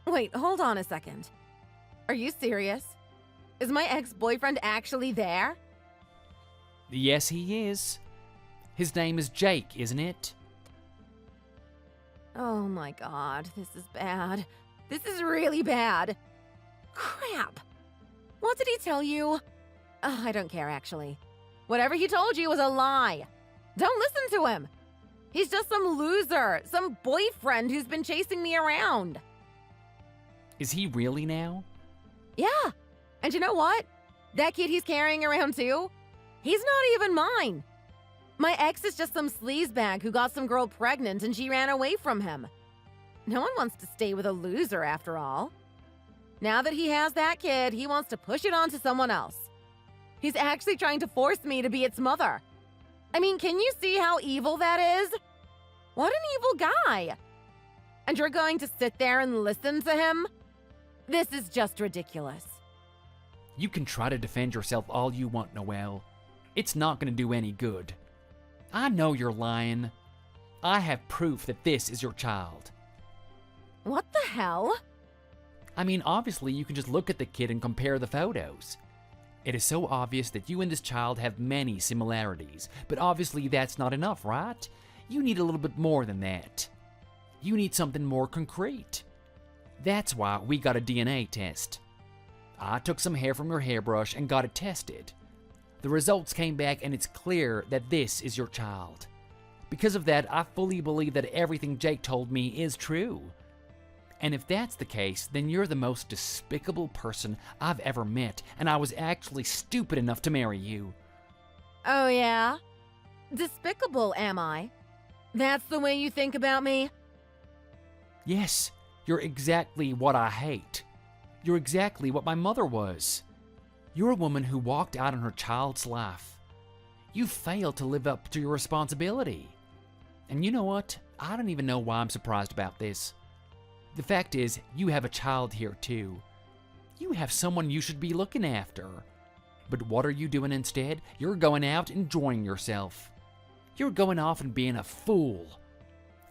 Speaker 2: Wait, hold on a second. Are you serious? Is my ex-boyfriend actually there?
Speaker 1: Yes, he is. His name is Jake, isn't it?
Speaker 2: Oh my god, this is bad. This is really bad. Crap. What did he tell you? I don't care, actually. Whatever he told you was a lie. Don't listen to him. He's just some loser, some boyfriend who's been chasing me around.
Speaker 1: Is he really now?
Speaker 2: Yeah. And you know what? That kid he's carrying around too? He's not even mine. My ex is just some sleazebag who got some girl pregnant and she ran away from him. No one wants to stay with a loser after all. Now that he has that kid, he wants to push it on to someone else. He's actually trying to force me to be its mother. I mean, can you see how evil that is? What an evil guy. And you're going to sit there and listen to him? This is just ridiculous.
Speaker 1: You can try to defend yourself all you want, Noelle. It's not going to do any good. I know you're lying. I have proof that this is your child.
Speaker 2: What the hell?
Speaker 1: I mean, obviously, you can just look at the kid and compare the photos. It is so obvious that you and this child have many similarities, but obviously that's not enough, right? You need a little bit more than that. You need something more concrete. That's why we got a DNA test. I took some hair from your hairbrush and got it tested. The results came back and it's clear that this is your child. Because of that, I fully believe that everything Jake told me is true. And if that's the case, then you're the most despicable person I've ever met, and I was actually stupid enough to marry you.
Speaker 2: Oh yeah? Despicable, am I? That's the way you think about me?
Speaker 1: Yes, you're exactly what I hate. You're exactly what my mother was. You're a woman who walked out on her child's life. You failed to live up to your responsibility. And you know what? I don't even know why I'm surprised about this. The fact is, you have a child here too. You have someone you should be looking after. But what are you doing instead? You're going out enjoying yourself. You're going off and being a fool.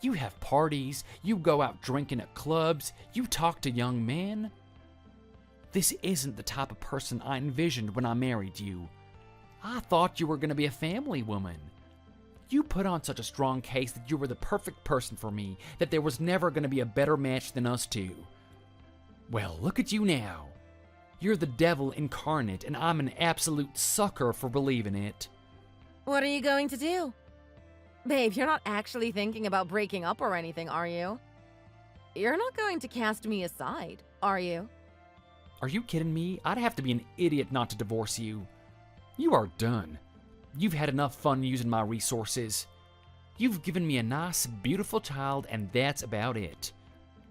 Speaker 1: You have parties, you go out drinking at clubs, you talk to young men. This isn't the type of person I envisioned when I married you. I thought you were going to be a family woman. You put on such a strong case that you were the perfect person for me, that there was never going to be a better match than us two. Well, look at you now. You're the devil incarnate, and I'm an absolute sucker for believing it.
Speaker 2: What are you going to do? Babe, you're not actually thinking about breaking up or anything, are you? You're not going to cast me aside, are you?
Speaker 1: Are you kidding me? I'd have to be an idiot not to divorce you. You are done. You've had enough fun using my resources. You've given me a nice, beautiful child, and that's about it.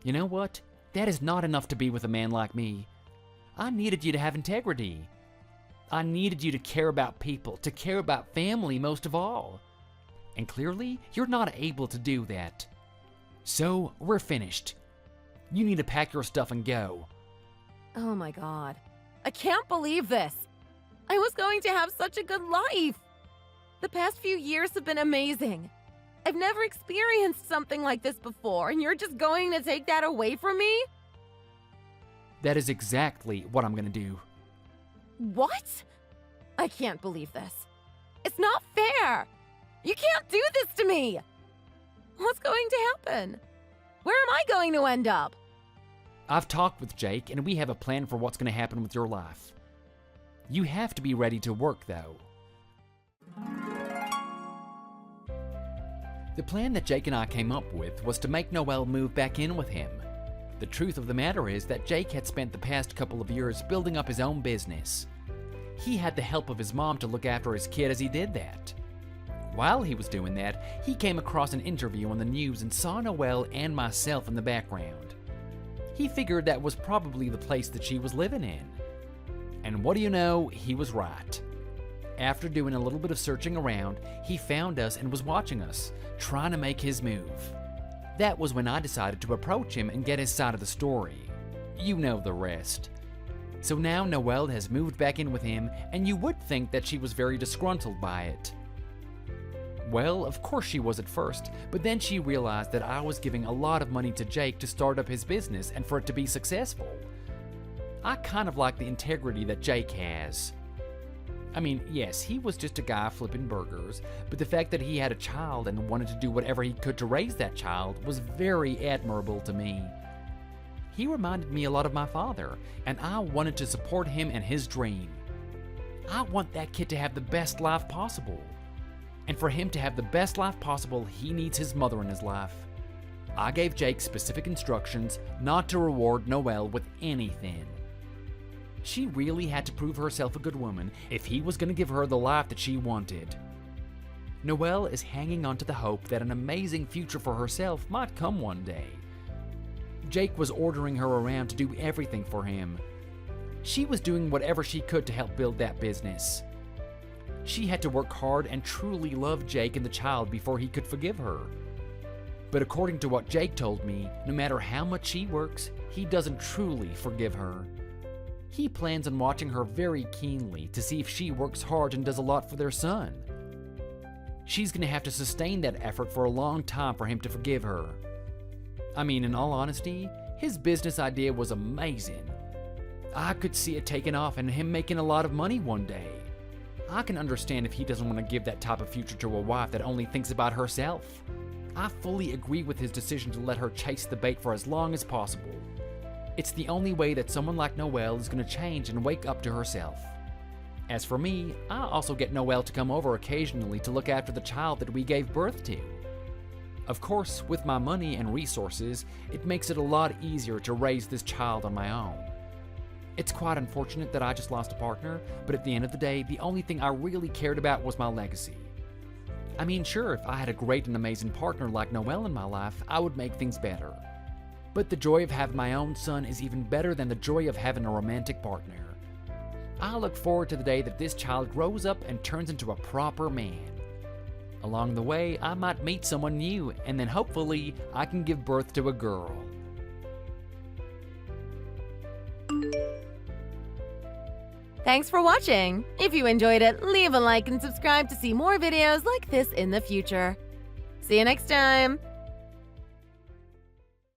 Speaker 1: You know what? That is not enough to be with a man like me. I needed you to have integrity. I needed you to care about people, to care about family most of all. And clearly, you're not able to do that. So, we're finished. You need to pack your stuff and go.
Speaker 2: Oh my god. I can't believe this. I was going to have such a good life. The past few years have been amazing. I've never experienced something like this before, and you're just going to take that away from me?
Speaker 1: That is exactly what I'm gonna do.
Speaker 2: What? I can't believe this. It's not fair. You can't do this to me. What's going to happen? Where am I going to end up?
Speaker 1: I've talked with Jake, and we have a plan for what's gonna happen with your life. You have to be ready to work, though. The plan that Jake and I came up with was to make Noelle move back in with him. The truth of the matter is that Jake had spent the past couple of years building up his own business. He had the help of his mom to look after his kid as he did that. While he was doing that, he came across an interview on the news and saw Noelle and myself in the background. He figured that was probably the place that she was living in. And what do you know, he was right. After doing a little bit of searching around, he found us and was watching us, trying to make his move. That was when I decided to approach him and get his side of the story. You know the rest. So now Noelle has moved back in with him, and you would think that she was very disgruntled by it. Well, of course she was at first, but then she realized that I was giving a lot of money to Jake to start up his business and for it to be successful. I kind of like the integrity that Jake has. I mean, yes, he was just a guy flipping burgers, but the fact that he had a child and wanted to do whatever he could to raise that child was very admirable to me. He reminded me a lot of my father, and I wanted to support him and his dream. I want that kid to have the best life possible. And for him to have the best life possible, he needs his mother in his life. I gave Jake specific instructions not to reward Noelle with anything. She really had to prove herself a good woman if he was going to give her the life that she wanted. Noelle is hanging on to the hope that an amazing future for herself might come one day. Jake was ordering her around to do everything for him. She was doing whatever she could to help build that business. She had to work hard and truly love Jake and the child before he could forgive her. But according to what Jake told me, no matter how much she works, he doesn't truly forgive her. He plans on watching her very keenly to see if she works hard and does a lot for their son. She's gonna have to sustain that effort for a long time for him to forgive her. I mean, in all honesty, his business idea was amazing. I could see it taking off and him making a lot of money one day. I can understand if he doesn't want to give that type of future to a wife that only thinks about herself. I fully agree with his decision to let her chase the bait for as long as possible. It's the only way that someone like Noelle is going to change and wake up to herself. As for me, I also get Noelle to come over occasionally to look after the child that we gave birth to. Of course, with my money and resources, it makes it a lot easier to raise this child on my own. It's quite unfortunate that I just lost a partner, but at the end of the day, the only thing I really cared about was my legacy. I mean, sure, if I had a great and amazing partner like Noelle in my life, I would make things better. But the joy of having my own son is even better than the joy of having a romantic partner. I look forward to the day that this child grows up and turns into a proper man. Along the way, I might meet someone new, and then hopefully, I can give birth to a girl.
Speaker 2: Thanks for watching! If you enjoyed it, leave a like and subscribe to see more videos like this in the future. See you next time!